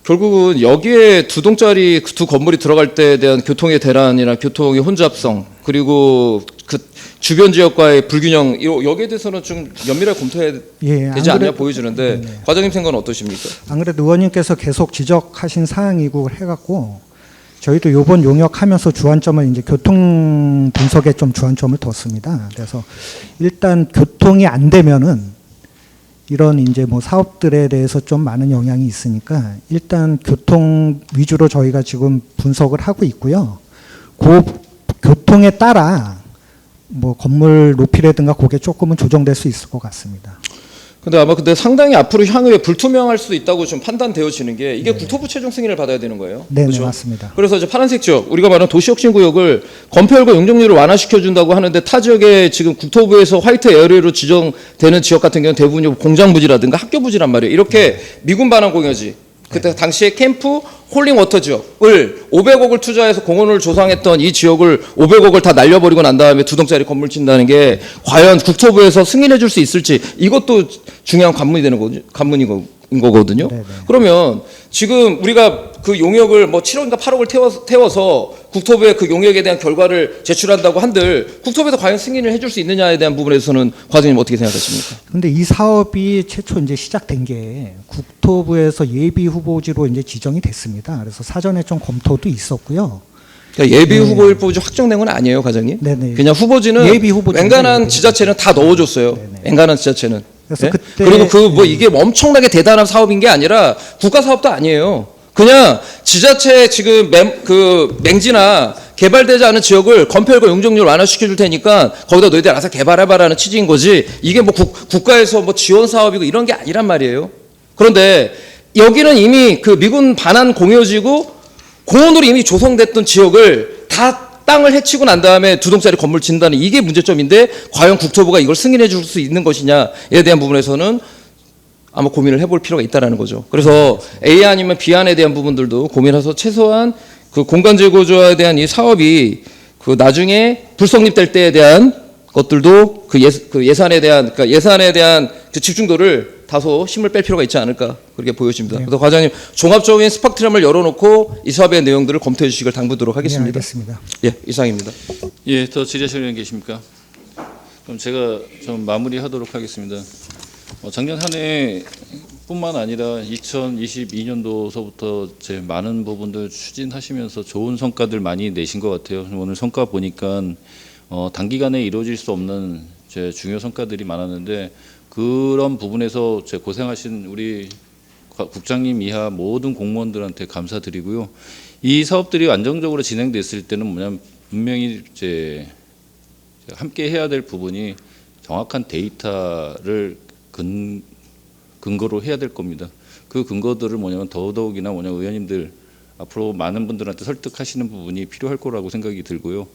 결국은 여기에 두 동짜리 두 건물이 들어갈 때에 대한 교통의 대란이나 교통의 혼잡성 그리고 그 주변 지역과의 불균형 여기에 대해서는 좀 면밀하게 검토해야 예, 되지 안 않냐 그래도- 보여지는데 네네. 과장님 생각은 어떠십니까? 안 그래도 의원님께서 계속 지적하신 사항이고 해갖고 저희도 요번 용역하면서 주안점을 이제 교통 분석에 좀 주안점을 뒀습니다. 그래서 일단 교통이 안 되면은 이런 이제 뭐 사업들에 대해서 좀 많은 영향이 있으니까 일단 교통 위주로 저희가 지금 분석을 하고 있고요. 그 교통에 따라 뭐 건물 높이라든가 그게 조금은 조정될 수 있을 것 같습니다. 근데 아마 상당히 앞으로 향후에 불투명할 수도 있다고 좀 판단되어지는 게 이게 국토부 최종 승인을 받아야 되는 거예요. 네, 그렇죠? 맞습니다. 그래서 이제 파란색 지역 우리가 말하는 도시혁신구역을 건폐율과 용적률을 완화시켜 준다고 하는데 타 지역에 지금 국토부에서 화이트 에어리어로 지정되는 지역 같은 경우는 대부분이 공장 부지라든가 학교 부지란 말이에요. 이렇게 미군 반환 공여지. 그때 당시에 캠프 홀링 워터 지역을 500억을 투자해서 공원을 조성했던 이 지역을 500억을 다 날려버리고 난 다음에 두 동짜리 건물 짓는다는 게 과연 국토부에서 승인해 줄 수 있을지 이것도 중요한 관문인 거거든요. 네네. 그러면 지금 우리가 그 용역을 뭐 7억인가 8억을 태워서 국토부에 그 용역에 대한 결과를 제출한다고 한들 국토부에서 과연 승인을 해줄 수 있느냐에 대한 부분에서는 과장님 어떻게 생각하십니까? 근데 이 사업이 최초 이제 시작된 게 국토부에서 예비 후보지로 이제 지정이 됐습니다. 그래서 사전에 좀 검토도 있었고요. 그러니까 예비 네. 후보일 후보지 확정된 건 아니에요, 과장님? 네네. 그냥 후보지는 예비 후보지인데 웬간한 예비 지자체는 다 넣어줬어요. 네네. 웬간한 지자체는. 그래서 네? 그때- 그리고 그 뭐 이게 엄청나게 대단한 사업인 게 아니라 국가 사업도 아니에요. 그냥 지자체 지금 맹지나 개발되지 않은 지역을 건폐율과 용적률 완화시켜 줄 테니까 거기다 너희들 알아서 개발해봐라는 취지인 거지. 이게 뭐 국가에서 뭐 지원 사업이고 이런 게 아니란 말이에요. 그런데 여기는 이미 그 미군 반환 공여지고 고온으로 이미 조성됐던 지역을 다 땅을 해치고 난 다음에 두 동짜리 건물 짓는다는 이게 문제점인데 과연 국토부가 이걸 승인해 줄 수 있는 것이냐에 대한 부분에서는 아마 고민을 해볼 필요가 있다라는 거죠. 그래서 A 아니면 B 안에 대한 부분들도 고민해서 최소한 그 공간 제고조화에 대한 이 사업이 그 나중에 불성립될 때에 대한 것들도 그 예산에 대한 그 집중도를 다소 힘을 뺄 필요가 있지 않을까 그렇게 보여집니다. 그래서 과장님 종합적인 스펙트럼을 열어놓고 이 사업의 내용들을 검토해 주시길 당부드리도록 하겠습니다. 네, 알겠습니다. 예, 이상입니다. 예, 더 질의하실 의원 계십니까? 그럼 제가 좀 마무리하도록 하겠습니다. 작년 한 해뿐만 아니라 2022년도서부터 제 많은 부분들 추진하시면서 좋은 성과들 많이 내신 것 같아요. 오늘 성과 보니까 단기간에 이루어질 수 없는 제 중요 성과들이 많았는데 그런 부분에서 제 고생하신 우리 국장님 이하 모든 공무원들한테 감사드리고요. 이 사업들이 안정적으로 진행됐을 때는 뭐냐면 분명히 이제 함께 해야 될 부분이 정확한 데이터를 근거로 해야 될 겁니다. 그 근거들을 뭐냐면 더더욱이나 의원님들 앞으로 많은 분들한테 설득하시는 부분이 필요할 거라고 생각이 들고요.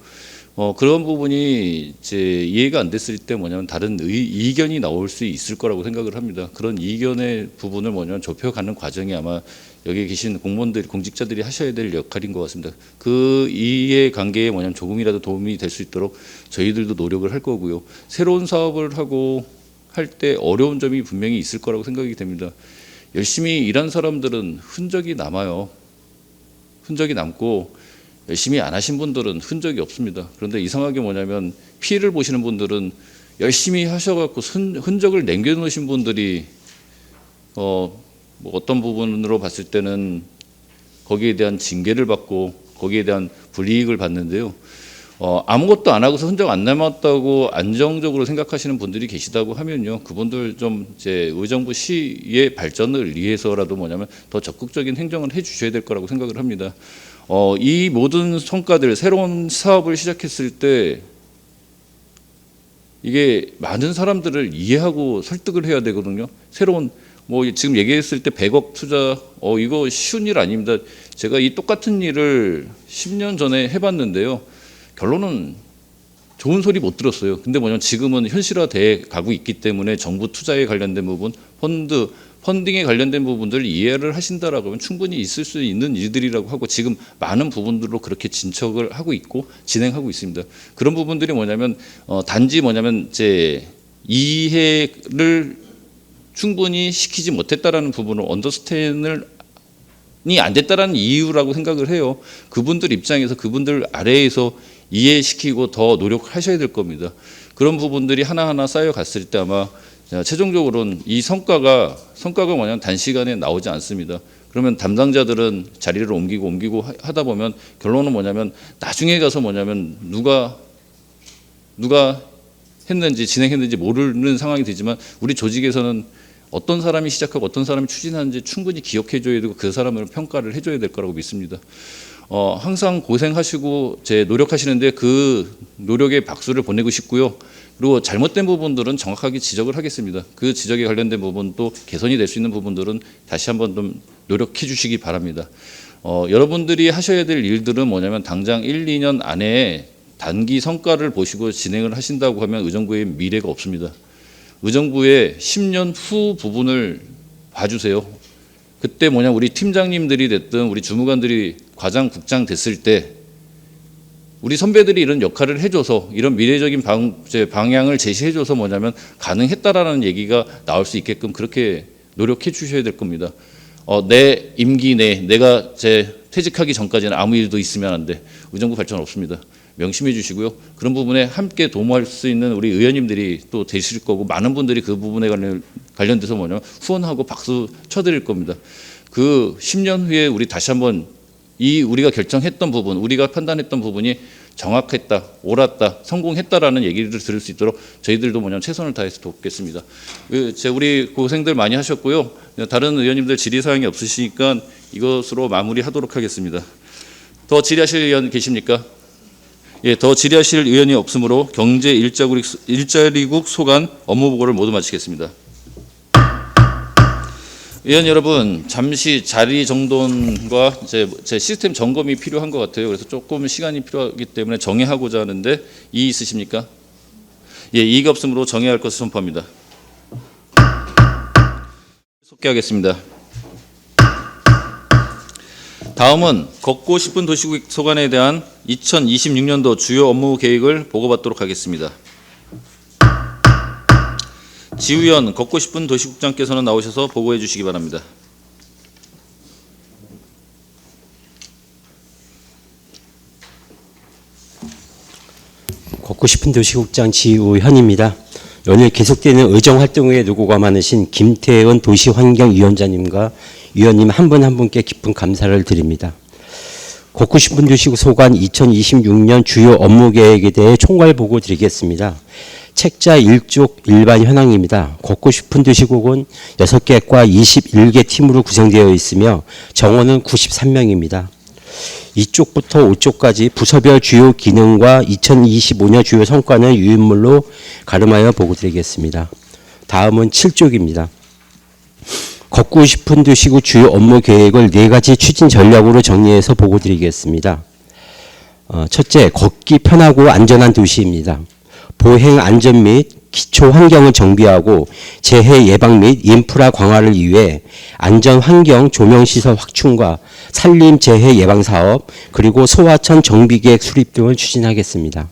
그런 부분이 이제 이해가 안 됐을 때 뭐냐면 다른 이견이 나올 수 있을 거라고 생각을 합니다. 그런 이견의 부분을 뭐냐면 좁혀가는 과정이 아마 여기 계신 공무원들, 공직자들이 하셔야 될 역할인 것 같습니다. 그 이해 관계에 뭐냐면 조금이라도 도움이 될 수 있도록 저희들도 노력을 할 거고요. 새로운 사업을 하고 할 때 어려운 점이 분명히 있을 거라고 생각이 됩니다. 열심히 일한 사람들은 흔적이 남아요. 흔적이 남고 열심히 안 하신 분들은 흔적이 없습니다. 그런데 이상하게 뭐냐면 피해를 보시는 분들은 열심히 하셔갖고 흔적을 남겨놓으신 분들이 뭐 어떤 부분으로 봤을 때는 거기에 대한 징계를 받고 거기에 대한 불이익을 받는데요. 아무것도 안 하고서 흔적 안 남았다고 안정적으로 생각하시는 분들이 계시다고 하면요. 그분들 좀 이제 의정부 시의 발전을 위해서라도 뭐냐면 더 적극적인 행정을 해 주셔야 될 거라고 생각을 합니다. 이 모든 성과들, 새로운 사업을 시작했을 때 이게 많은 사람들을 이해하고 설득을 해야 되거든요. 새로운 지금 얘기했을 때 100억 투자 이거 쉬운 일 아닙니다. 제가 이 똑같은 일을 10년 전에 해봤는데요. 결론은 좋은 소리 못 들었어요. 근데 뭐냐면 지금은 현실화돼 가고 있기 때문에 정부 투자에 관련된 부분, 펀딩에 관련된 부분들을 이해를 하신다라고 하면 충분히 있을 수 있는 일들이라고 하고 지금 많은 부분들로 그렇게 진척을 하고 있고 진행하고 있습니다. 그런 부분들이 뭐냐면 단지 뭐냐면 이제 이해를 충분히 시키지 못했다라는 부분을 언더스탠을 안 됐다라는 이유라고 생각을 해요. 그분들 입장에서 그분들 아래에서 이해시키고 더 노력하셔야 될 겁니다. 그런 부분들이 하나하나 쌓여갔을 때 아마 최종적으로는 이 성과가 뭐냐면 단시간에 나오지 않습니다. 그러면 담당자들은 자리를 옮기고 하다 보면 결론은 뭐냐면 나중에 가서 뭐냐면 누가 했는지 진행했는지 모르는 상황이 되지만 우리 조직에서는 어떤 사람이 시작하고 어떤 사람이 추진하는지 충분히 기억해 줘야 되고 그 사람을 평가를 해줘야 될 거라고 믿습니다. 항상 고생하시고 노력하시는데 그 노력에 박수를 보내고 싶고요. 그리고 잘못된 부분들은 정확하게 지적을 하겠습니다. 그 지적에 관련된 부분도 개선이 될 수 있는 부분들은 다시 한번 좀 노력해 주시기 바랍니다. 여러분들이 하셔야 될 일들은 뭐냐면 당장 1, 2년 안에 단기 성과를 보시고 진행을 하신다고 하면 의정부의 미래가 없습니다. 의정부의 10년 후 부분을 봐주세요. 그때 우리 팀장님들이 됐든 우리 주무관들이 과장, 국장 됐을 때 우리 선배들이 이런 역할을 해줘서 이런 미래적인 방향을 제시해줘서 뭐냐면 가능했다라는 얘기가 나올 수 있게끔 그렇게 노력해 주셔야 될 겁니다. 내 임기 내 내가 퇴직하기 전까지는 아무 일도 있으면 안 돼. 의정부 발전 없습니다. 명심해 주시고요. 그런 부분에 함께 도모할 수 있는 우리 의원님들이 또 되실 거고 많은 분들이 그 부분에 관련돼서 뭐냐면 후원하고 박수 쳐드릴 겁니다. 그 10년 후에 우리 다시 한번 우리가 결정했던 부분, 우리가 판단했던 부분이 정확했다, 옳았다, 성공했다라는 얘기를 들을 수 있도록 저희들도 뭐냐면 최선을 다해서 돕겠습니다. 우리 고생들 많이 하셨고요. 다른 의원님들 질의사항이 없으시니까 이것으로 마무리하도록 하겠습니다. 더 질의하실 의원 계십니까? 예, 더 질의하실 의원이 없으므로 경제 일자리국 소관 업무 보고를 모두 마치겠습니다. 의원 여러분, 잠시 자리 정돈과 제 시스템 점검이 필요한 것 같아요. 그래서 조금 시간이 필요하기 때문에 정회하고자 하는데 이의 있으십니까? 예, 이의가 없으므로 정회할 것을 선포합니다. 속개하겠습니다. 다음은 걷고 싶은 도시국 소관에 대한 2026년도 주요 업무 계획을 보고받도록 하겠습니다. 지휘원 걷고 싶은 도시국장께서는 나오셔서 보고해 주시기 바랍니다. 걷고 싶은 도시국장 지우현입니다. 연일 계속되는 의정활동에 노고가 많으신 김태원 도시환경위원장님과 위원님 한 분 한 분께 깊은 감사를 드립니다. 걷고 싶은 도시국 소관 2026년 주요 업무 계획에 대해 총괄 보고 드리겠습니다. 책자 1쪽 일반 현황입니다. 걷고 싶은 도시국은 6개 과 21개 팀으로 구성되어 있으며 정원은 93명입니다. 2쪽부터 5쪽까지 부서별 주요 기능과 2025년 주요 성과는 유인물로 가름하여 보고드리겠습니다. 다음은 7쪽입니다. 걷고 싶은 도시국 주요 업무 계획을 4가지 추진 전략으로 정리해서 보고드리겠습니다. 첫째, 걷기 편하고 안전한 도시입니다. 보행 안전 및 기초 환경을 정비하고 재해 예방 및 인프라 강화를 위해 안전 환경 조명 시설 확충과 산림 재해 예방 사업 그리고 소하천 정비 계획 수립 등을 추진하겠습니다.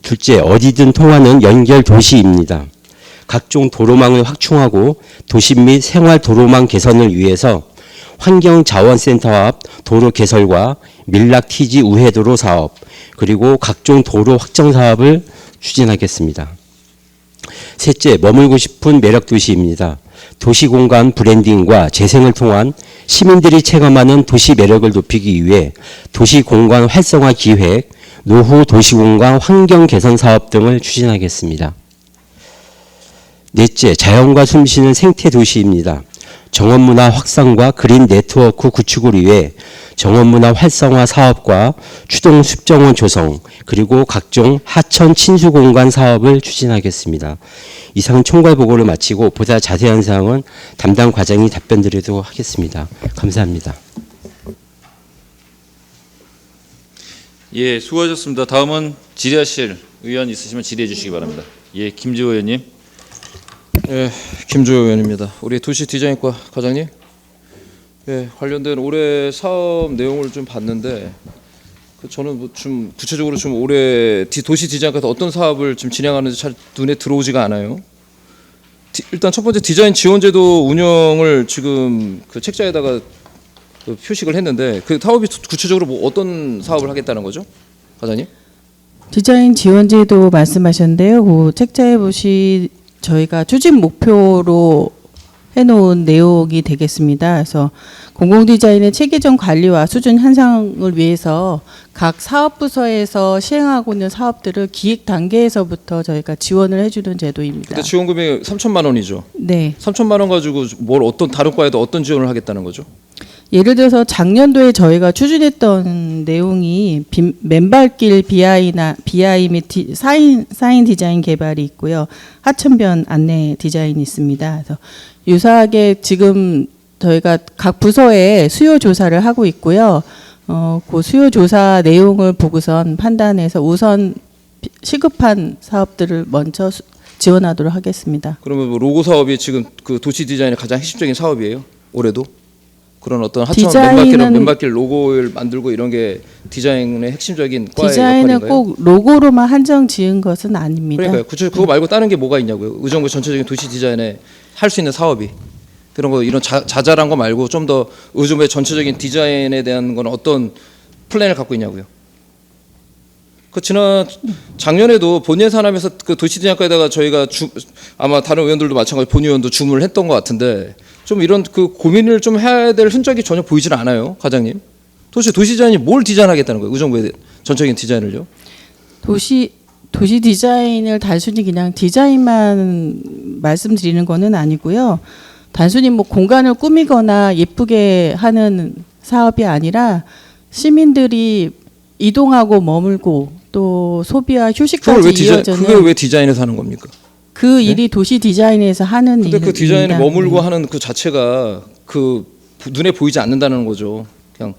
둘째, 어디든 통하는 연결 도시입니다. 각종 도로망을 확충하고 도심 및 생활 도로망 개선을 위해서 환경자원센터 앞 도로 개설과 밀락 TG 우회도로 사업 그리고 각종 도로 확장 사업을 추진하겠습니다. 셋째, 머물고 싶은 매력도시입니다. 도시공간 브랜딩과 재생을 통한 시민들이 체감하는 도시 매력을 높이기 위해 도시공간 활성화 기획, 노후 도시공간 환경 개선 사업 등을 추진하겠습니다. 넷째, 자연과 숨쉬는 생태 도시입니다. 정원문화 확산과 그린 네트워크 구축을 위해 정원문화 활성화 사업과 추동 숲정원 조성 그리고 각종 하천 친수 공간 사업을 추진하겠습니다. 이상 총괄 보고를 마치고 보다 자세한 사항은 담당 과장이 답변 드리도록 하겠습니다. 감사합니다. 예, 수고하셨습니다. 다음은 질의하실 의원 있으시면 질의해 주시기 바랍니다. 예, 김지호 의원님. 예, 김주호 의원입니다. 우리 도시 디자인과 과장님, 예, 관련된 올해 사업 내용을 좀 봤는데, 저는 뭐 좀 구체적으로 좀 올해 도시 디자인과에서 어떤 사업을 좀 진행하는지 잘 눈에 들어오지가 않아요. 일단 첫 번째 디자인 지원제도 운영을 지금 그 책자에다가 그 표식을 했는데, 그 사업이 구체적으로 뭐 어떤 사업을 하겠다는 거죠, 과장님? 디자인 지원제도 말씀하셨는데요. 그 책자에 저희가 추진 목표로 해놓은 내용이 되겠습니다. 그래서 공공디자인의 체계적 관리와 수준 향상을 위해서 각 사업부서에서 시행하고 있는 사업들을 기획 단계에서부터 저희가 지원을 해주는 제도입니다. 그때 지원 금액이 3천만 원이죠. 네. 3천만 원 가지고 뭘 어떤 다른 과에도 어떤 지원을 하겠다는 거죠? 예를 들어서 작년도에 저희가 추진했던 내용이 맨발길 BI 및 사인 디자인 개발이 있고요. 하천변 안내 디자인이 있습니다. 그래서 유사하게 지금 저희가 각 부서에 수요 조사를 하고 있고요. 그 수요 조사 내용을 보고선 판단해서 우선 시급한 사업들을 먼저 지원하도록 하겠습니다. 그러면 뭐 로고 사업이 지금 그 도시 디자인의 가장 핵심적인 사업이에요? 올해도? 그런 어떤 하천 맨발길 로고를 만들고 이런 게 디자인의 핵심적인 과의 디자인을 역할인가요? 꼭 로고로만 한정 지은 것은 아닙니다. 그러니까요. 그거 말고 다른 게 뭐가 있냐고요. 의정부 전체적인 도시 디자인에 할 수 있는 사업이 그런 거 이런 자잘한 거 말고 좀 더 의정부의 전체적인 디자인에 대한 건 어떤 플랜을 갖고 있냐고요. 그 지난 작년에도 본 예산하면서 그 도시 디자인과에다가 저희가 아마 다른 의원들도 마찬가지 본 의원도 주문을 했던 것 같은데 좀 이런 그 고민을 좀 해야 될 흔적이 전혀 보이질 않아요, 과장님. 도시 디자인이 뭘 디자인하겠다는 거예요, 의정부의 전적인 디자인을요? 도시 디자인을 단순히 그냥 디자인만 말씀드리는 거는 아니고요. 단순히 뭐 공간을 꾸미거나 예쁘게 하는 사업이 아니라 시민들이 이동하고 머물고 또 소비와 휴식까지 이어지는 그걸 왜 디자인해서 하는 겁니까? 그 일이 도시 디자인에서 하는 근데 일입니다. 그 디자인을 머물고 네. 하는 그 자체가 그 눈에 보이지 않는다는 거죠. 그냥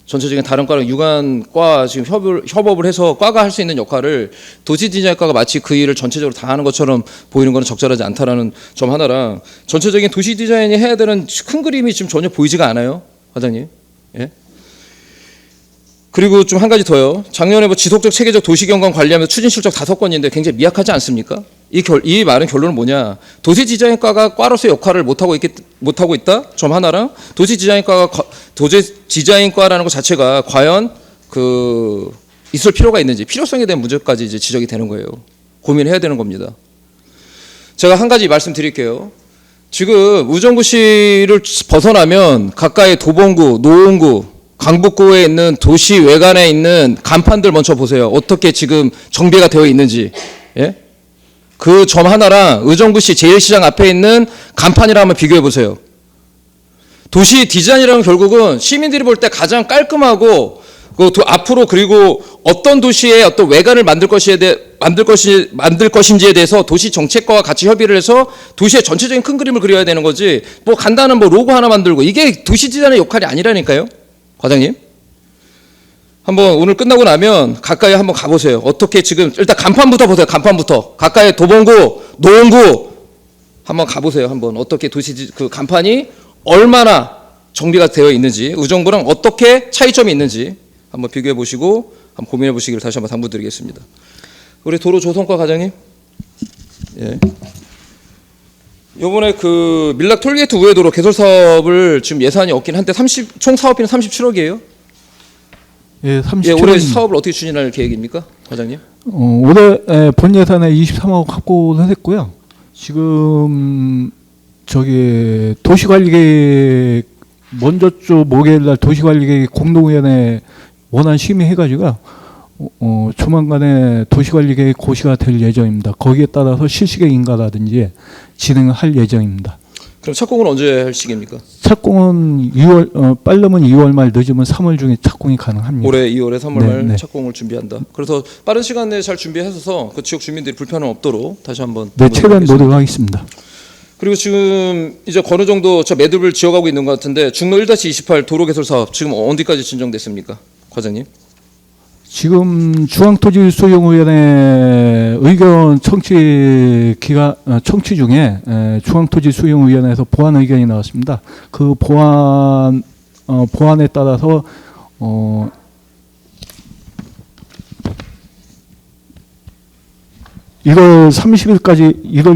전체적인 다른 과랑 유관과 지금 협업을 해서 과가 할 수 있는 역할을 도시 디자인과가 마치 그 일을 전체적으로 다 하는 것처럼 보이는 것은 적절하지 않다라는 점 하나랑 전체적인 도시 디자인이 해야 되는 큰 그림이 지금 전혀 보이지가 않아요, 과장님. 예? 그리고 좀 한 가지 더요. 작년에 뭐 지속적 체계적 도시경관 관리하면서 추진 실적 5건인데 굉장히 미약하지 않습니까? 이 말은 결론은 뭐냐? 도시 디자인과가 과로서의 역할을 못하고 있다. 점 하나랑 도시 디자인과라는 것 자체가 과연 그 있을 필요가 있는지 필요성에 대한 문제까지 이제 지적이 되는 거예요. 고민해야 되는 겁니다. 제가 한 가지 말씀드릴게요. 지금 우정부시를 벗어나면 가까이 도봉구, 노원구, 강북구에 있는 도시 외관에 있는 간판들 먼저 보세요. 어떻게 지금 정비가 되어 있는지. 예? 그 점 하나랑 의정부시 제1시장 앞에 있는 간판이랑 한번 비교해 보세요. 도시 디자인이라는 결국은 시민들이 볼 때 가장 깔끔하고 앞으로 그리고 어떤 도시의 어떤 외관을 만들 것인지에 대해서 도시 정책과와 같이 협의를 해서 도시의 전체적인 큰 그림을 그려야 되는 거지. 뭐 간단한 뭐 로고 하나 만들고 이게 도시 디자인의 역할이 아니라니까요. 과장님. 한번 오늘 끝나고 나면 가까이 한번 가보세요. 어떻게 지금 일단 간판부터 보세요. 간판부터 가까이 도봉구, 노원구 한번 가보세요. 한번 어떻게 도시 그 간판이 얼마나 정비가 되어 있는지 의정부랑 어떻게 차이점이 있는지 한번 비교해 보시고 한번 고민해 보시기를 다시 한번 당부드리겠습니다. 우리 도로조성과 과장님. 예. 요번에 그 밀락 톨게이트 우회도로 개설 사업을 지금 예산이 없긴 한데 총 사업비는 37억이에요. 예, 37억. 예, 올해 사업을 어떻게 추진할 계획입니까, 과장님? 올해 본 예산에 23억 확보를 했고요. 지금 저기 도시관리계획 먼저 주 목요일날 도시관리계획 공동위원회 원안 심의해가지고 조만간에 도시관리계획 고시가 될 예정입니다. 거기에 따라서 실시계획 인가라든지 진행을 할 예정입니다. 그럼 착공은 언제 할 시기입니까? 착공은 2월 빠르면 2월 말 늦으면 3월 중에 착공이 가능합니다. 올해 2월에 3월 말 네. 착공을 준비한다. 그래서 빠른 시간 내에 잘 준비해서 그 지역 주민들이 불편함 없도록 다시 한번 네, 최대한 노력하겠습니다. 그리고 지금 이제 어느 정도 저 매듭을 지어가고 있는 것 같은데 중로 1-28 도로 개설 사업 지금 어디까지 진정됐습니까, 과장님? 지금 중앙토지 수용위원회 의견 청취 중에 중앙토지 수용위원회에서 보완 의견이 나왔습니다. 그 보완에 따라서 1월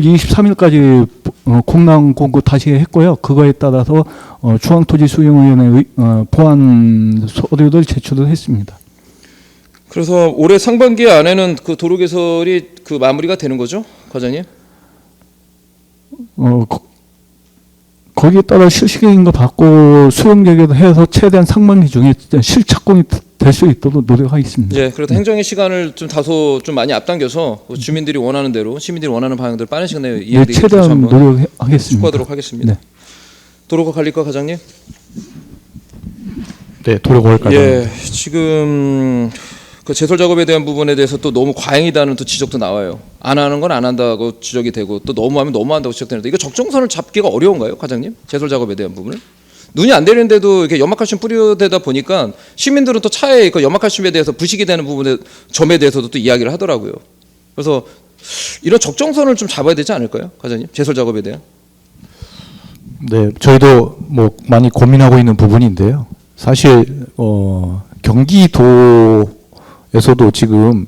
23일까지 공랑 공고 다시 했고요. 그거에 따라서 중앙토지 수용위원회 보완 서류를 제출을 했습니다. 그래서 올해 상반기 안에는 그 도로 개설이 그 마무리가 되는 거죠, 과장님? 거기에 따라 실시계획인가 받고 수용계획을 해서 최대한 상반기 중에 실착공이 될 수 있도록 노력하겠습니다. 예, 그래도 행정의 시간을 좀 다소 좀 많이 앞당겨서 주민들이 원하는 대로 시민들이 원하는 방향대로 빠른 시간 내에 이해되게 최대한 노력하겠습니다. 축구하도록 하겠습니다. 네. 도로과 관리과 과장님. 네, 도로과 관리과. 예, 지금 그 제설 작업에 대한 부분에 대해서 또 너무 과잉이다는 또 지적도 나와요. 안 하는 건 안 한다고 지적이 되고 또 너무하면 너무한다고 지적되는데 이거 적정선을 잡기가 어려운가요, 과장님? 제설 작업에 대한 부분을? 눈이 안 되는데도 이렇게 연막칼슘 뿌려대다 보니까 시민들은 또 차에 그 연막칼슘에 대해서 부식이 되는 부분에 점에 대해서도 또 이야기를 하더라고요. 그래서 이런 적정선을 좀 잡아야 되지 않을까요, 과장님? 제설 작업에 대한? 네, 저희도 뭐 많이 고민하고 있는 부분인데요. 사실 경기도에서도 지금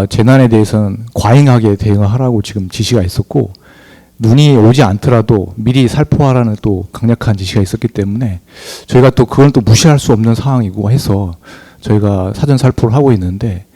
재난에 대해서는 과잉하게 대응하라고 지금 지시가 있었고 눈이 오지 않더라도 미리 살포하라는 또 강력한 지시가 있었기 때문에 저희가 또 그건 또 무시할 수 없는 상황이고 해서 저희가 사전 살포를 하고 있는데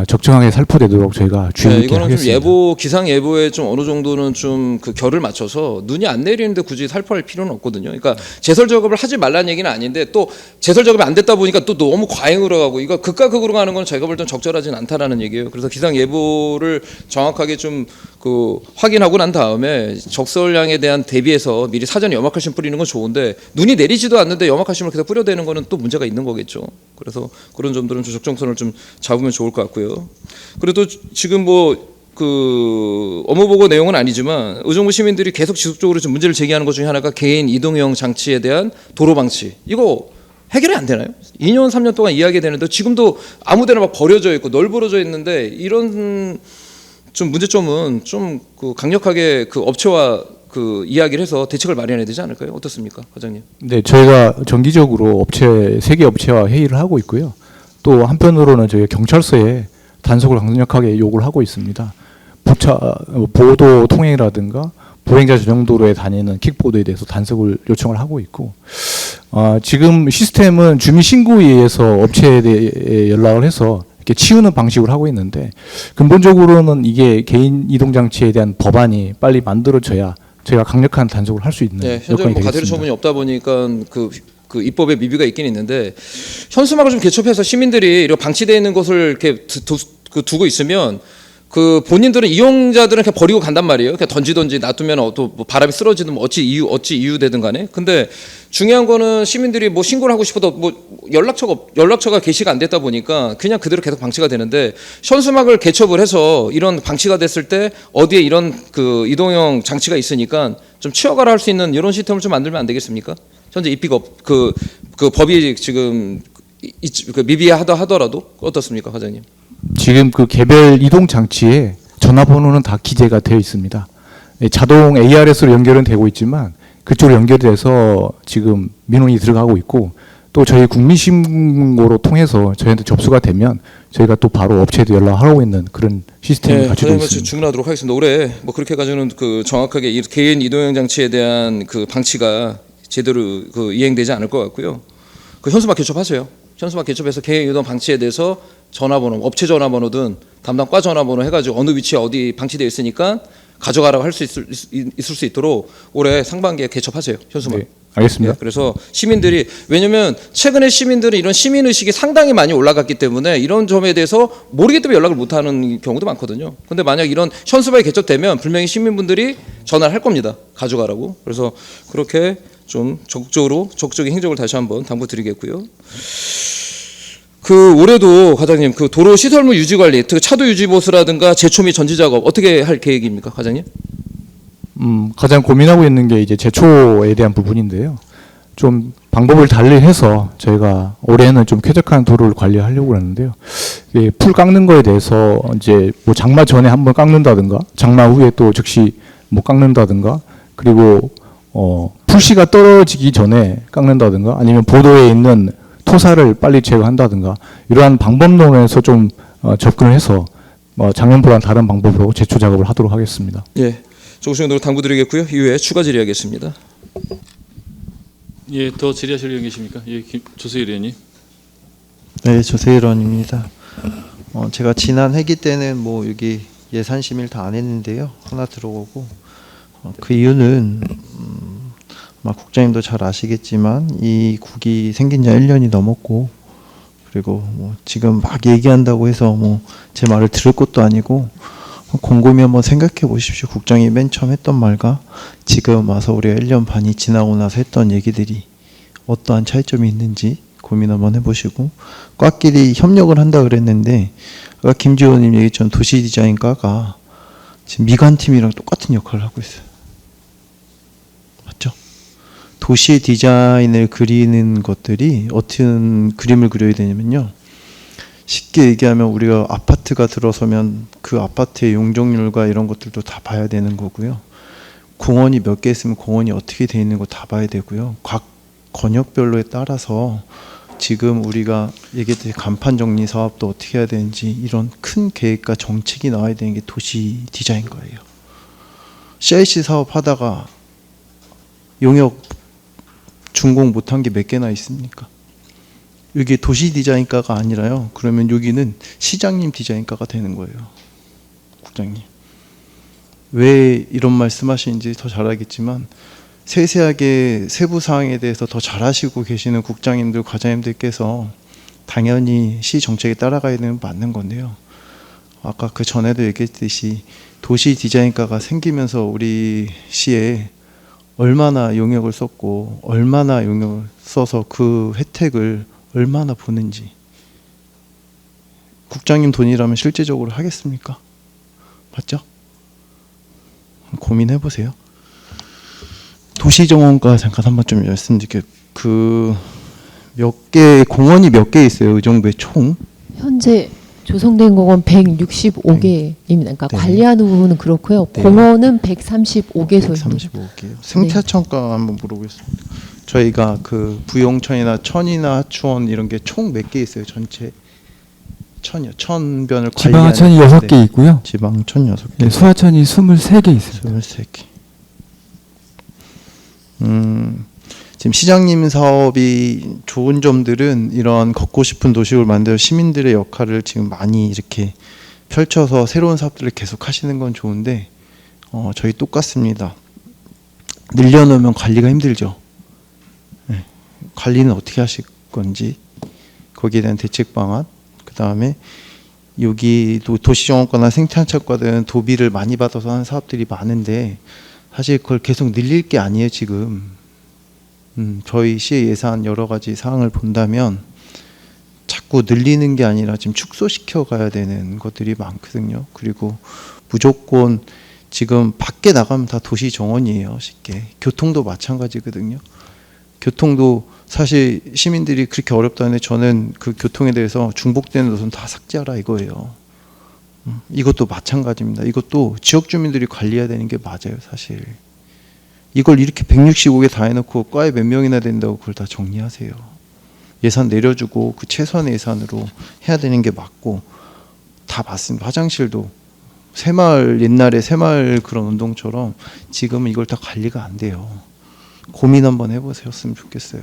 적정하게 살포되도록 저희가 주의 네, 깊게 이거는 하겠습니다. 좀 예보 기상 예보에 좀 어느 정도는 좀 그 결을 맞춰서 눈이 안 내리는데 굳이 살포할 필요는 없거든요. 그러니까 제설 작업을 하지 말라는 얘기는 아닌데 또 제설 작업이 안 됐다 보니까 또 너무 과잉으로 가고 이거 극과 극으로 가는 건 제가 볼 때는 적절하진 않다라는 얘기예요. 그래서 기상 예보를 정확하게 좀 그 확인하고 난 다음에 적설량에 대한 대비해서 미리 사전에 염화칼슘 뿌리는 건 좋은데 눈이 내리지도 않는데 염화칼슘을 계속 뿌려대는 거는 또 문제가 있는 거겠죠. 그래서 그런 점들은 좀 적정선을 좀 잡으면 좋을 것 같고요. 그래도 지금 뭐 그 업무 보고 내용은 아니지만 의정부 시민들이 계속 지속적으로 좀 문제를 제기하는 것 중에 하나가 개인 이동형 장치에 대한 도로 방치. 이거 해결이 안 되나요? 2년 3년 동안 이야기되는데 지금도 아무데나 막 버려져 있고 널브러져 있는데 이런 좀 문제점은 좀 그 강력하게 그 업체와 그 이야기를 해서 대책을 마련해야 되지 않을까요? 어떻습니까, 과장님? 네, 저희가 정기적으로 세계 업체와 회의를 하고 있고요. 또 한편으로는 저희 경찰서에 단속을 강력하게 요구를 하고 있습니다. 보도 통행이라든가 보행자 전용 도로에 다니는 킥보드에 대해서 단속을 요청을 하고 있고, 지금 시스템은 주민 신고에 의해서 업체에 대해 연락을 해서 이렇게 치우는 방식으로 하고 있는데, 근본적으로는 이게 개인 이동 장치에 대한 법안이 빨리 만들어져야 저희가 강력한 단속을 할 수 있는 네, 현재 여건이 뭐 가대류 되겠습니다. 처분이 없다 보니까 그 입법에 미비가 있긴 있는데 현수막을 좀 개첩해서 시민들이 이렇게 방치되어 있는 것을 이렇게 두고 있으면 그 본인들은 이용자들은 그냥 버리고 간단 말이에요. 그냥 던지던지 놔두면 또 뭐 바람이 쓰러지든 뭐 어찌 이유되든 간에. 근데 중요한 거는 시민들이 뭐 신고를 하고 싶어도 뭐 연락처가 게시가 안 됐다 보니까 그냥 그대로 계속 방치가 되는데 현수막을 개첩을 해서 이런 방치가 됐을 때 어디에 이런 그 이동형 장치가 있으니까 좀 치워가라 할 수 있는 이런 시스템을 좀 만들면 안 되겠습니까? 현재 입비가 그 법이 지금 그 미비하다 하더라도 어떻습니까, 과장님? 지금 그 개별 이동 장치에 전화번호는 다 기재가 되어 있습니다. 자동 ARS로 연결은 되고 있지만 그쪽으로 연결돼서 지금 민원이 들어가고 있고, 또 저희 국민신고로 통해서 저희한테 접수가 되면 저희가 또 바로 업체에도 연락하고 있는 그런 시스템을 갖추고 있습니다. 중단하도록 하겠습니다. 올해 뭐 그렇게 가지고는 그 정확하게 개인 이동형 장치에 대한 그 방치가 제대로 그 이행되지 않을 것 같고요. 그 현수막 개첩하세요. 현수막 개첩해서 개인 이동 방치에 대해서 전화번호, 업체 전화번호든 담당 과 전화번호 해가지고 어느 위치에 어디 방치되어 있으니까 가져가라고 할 수 있을 수 있도록 올해 상반기에 개첩하세요. 현수막. 네, 알겠습니다. 네, 그래서 시민들이, 왜냐면 최근에 시민들은 이런 시민 의식이 상당히 많이 올라갔기 때문에 이런 점에 대해서 모르기 때문에 연락을 못 하는 경우도 많거든요. 근데 만약 이런 현수막이 개첩되면 분명히 시민분들이 전화를 할 겁니다. 가져가라고. 그래서 그렇게 좀 적극적인 행정을 다시 한번 당부드리겠고요. 그 올해도 과장님 그 도로 시설물 유지 관리, 특히 차도 유지 보수라든가 제초 및 전지 작업 어떻게 할 계획입니까, 과장님? 가장 고민하고 있는 게 이제 제초에 대한 부분인데요. 좀 방법을 달리해서 저희가 올해는 좀 쾌적한 도로를 관리하려고 하는데요. 풀 깎는 거에 대해서 이제 뭐 장마 전에 한번 깎는다든가, 장마 후에 또 즉시 뭐 깎는다든가, 그리고 풀씨가 떨어지기 전에 깎는다든가, 아니면 보도에 있는 토사를 빨리 제거한다든가, 이러한 방법론에서 좀 접근을 해서 작년보다는 다른 방법으로 제초 작업을 하도록 하겠습니다. 예, 조금씩 당부드리겠고요. 이후에 추가 질의하겠습니다. 예, 더 질의하실 의원 계십니까? 예, 조세일 의원님. 네, 조세일 의원입니다. 제가 지난 회기 때는 뭐 여기 예산 심의를 다 안 했는데요. 하나 들어오고 그 이유는 아마 국장님도 잘 아시겠지만 이 국이 생긴 지 1년이 넘었고, 그리고 뭐 지금 막 얘기한다고 해서 뭐 제 말을 들을 것도 아니고 곰곰이 한번 생각해 보십시오. 국장이 맨 처음 했던 말과 지금 와서 우리가 1년 반이 지나고 나서 했던 얘기들이 어떠한 차이점이 있는지 고민 한번 해보시고, 과끼리 협력을 한다 그랬는데 아까 김지호님 얘기했던 도시디자인과가 지금 미관팀이랑 똑같은 역할을 하고 있어요. 맞죠? 도시 디자인을 그리는 것들이 어떤 그림을 그려야 되냐면요, 쉽게 얘기하면 우리가 아파트가 들어서면 그 아파트의 용적률과 이런 것들도 다 봐야 되는 거고요. 공원이 몇 개 있으면 공원이 어떻게 돼 있는 거 다 봐야 되고요. 각 권역별로에 따라서 지금 우리가 얘기했듯이 간판 정리 사업도 어떻게 해야 되는지 이런 큰 계획과 정책이 나와야 되는 게 도시 디자인 거예요. CIC 사업 하다가 용역 준공 못한 게 몇 개나 있습니까? 이게 도시 디자인과가 아니라요. 그러면 여기는 시장님 디자인과가 되는 거예요. 국장님. 왜 이런 말씀하시는지 더 잘 알겠지만 세세하게 세부 사항에 대해서 더 잘하시고 계시는 국장님들, 과장님들께서 당연히 시 정책에 따라가야 되는 건 맞는 건데요. 아까 그 전에도 얘기했듯이 도시 디자인과가 생기면서 우리 시에 얼마나 용역을 썼고 얼마나 용역을 써서 그 혜택을 얼마나 보는지. 국장님 돈이라면 실제적으로 하겠습니까? 맞죠? 고민해 보세요. 도시정원과 잠깐 한번 좀 말씀드릴게요. 그 몇 개 공원이 몇 개 있어요? 의정부에 총? 현재 조성된 공원 165개입니다. 그러니까 네. 관리하는 부분은 그렇고요. 네. 공원은 135개소입니다. 135개. 생태천과 한번 물어보겠습니다. 저희가 그 부용천이나 천이나 하추원 이런 게 총 몇 개 있어요? 전체 천이요. 천변을 지방하천이 관리하는 6개 있고요. 지방천 6개. 네, 소하천이 23개 있습니다. 23개. 지금 시장님 사업이 좋은 점들은 이런 걷고 싶은 도시를 만들어 시민들의 역할을 지금 많이 이렇게 펼쳐서 새로운 사업들을 계속 하시는 건 좋은데 저희 똑같습니다. 늘려놓으면 관리가 힘들죠. 네. 관리는 어떻게 하실 건지 거기에 대한 대책 방안, 그 다음에 여기 도시정원과나 생태환경과는 도비를 많이 받아서 하는 사업들이 많은데 사실 그걸 계속 늘릴 게 아니에요 지금. 저희 시의 예산 여러 가지 사항을 본다면 자꾸 늘리는 게 아니라 지금 축소시켜 가야 되는 것들이 많거든요. 그리고 무조건 지금 밖에 나가면 다 도시 정원이에요. 쉽게. 교통도 마찬가지거든요. 교통도 사실 시민들이 그렇게 어렵다는데 저는 그 교통에 대해서 중복되는 노선 다 삭제하라 이거예요. 이것도 마찬가지입니다. 이것도 지역 주민들이 관리해야 되는 게 맞아요. 사실. 이걸 이렇게 165개 다 해놓고 과에 몇 명이나 된다고 그걸 다 정리하세요. 예산 내려주고 그 최소한의 예산으로 해야 되는 게 맞고 다 맞습니다. 화장실도 새마을 옛날에 새마을 그런 운동처럼 지금은 이걸 다 관리가 안 돼요. 고민 한번 해보셨으면 좋겠어요.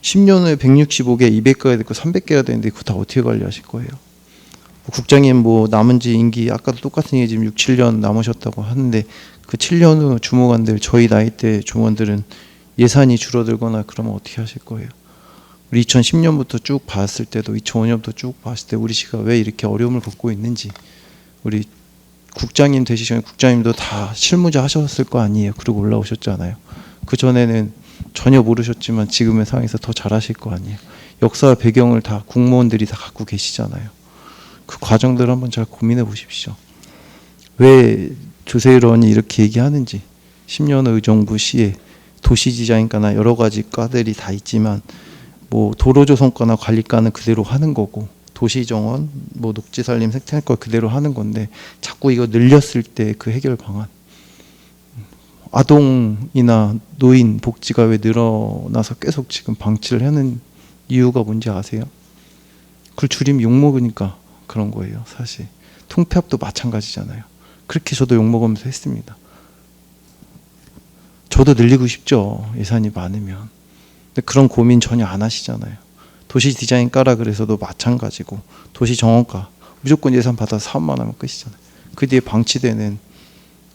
10년 후에 165개, 200개가 됐고 300개가 되는데 그거 다 어떻게 관리하실 거예요? 국장님 뭐 남은 지 임기 아까도 똑같은 얘기 지금 6, 7년 남으셨다고 하는데 그 7년 후 주무관들 저희 나이 때 주무관들은 예산이 줄어들거나 그러면 어떻게 하실 거예요? 우리 2010년부터 쭉 봤을 때도 2005년부터 쭉 봤을 때 우리 시가 왜 이렇게 어려움을 겪고 있는지 우리 국장님 되시기 전에 국장님도 다 실무자 하셨을 거 아니에요. 그리고 올라오셨잖아요. 그 전에는 전혀 모르셨지만 지금의 상황에서 더 잘하실 거 아니에요. 역사 배경을 다 국무원들이 다 갖고 계시잖아요. 그 과정들을 한번 잘 고민해 보십시오. 왜 조세일원이 이렇게 얘기하는지 10년 후 의정부 시에 도시디자인과나 여러 가지 과들이 다 있지만 뭐 도로조성과나 관리과는 그대로 하는 거고 도시정원, 뭐 녹지살림, 생태과 그대로 하는 건데 자꾸 이거 늘렸을 때 그 해결 방안 아동이나 노인 복지가 왜 늘어나서 계속 지금 방치를 하는 이유가 뭔지 아세요? 그걸 줄이면 욕먹으니까 그런 거예요. 사실 통폐합도 마찬가지잖아요. 그렇게 저도 욕먹으면서 했습니다. 저도 늘리고 싶죠. 예산이 많으면. 근데 그런 고민 전혀 안 하시잖아요. 도시 디자인 까라 그래서도 마찬가지고 도시 정원과 무조건 예산 받아서 사업만 하면 끝이잖아요. 그 뒤에 방치되는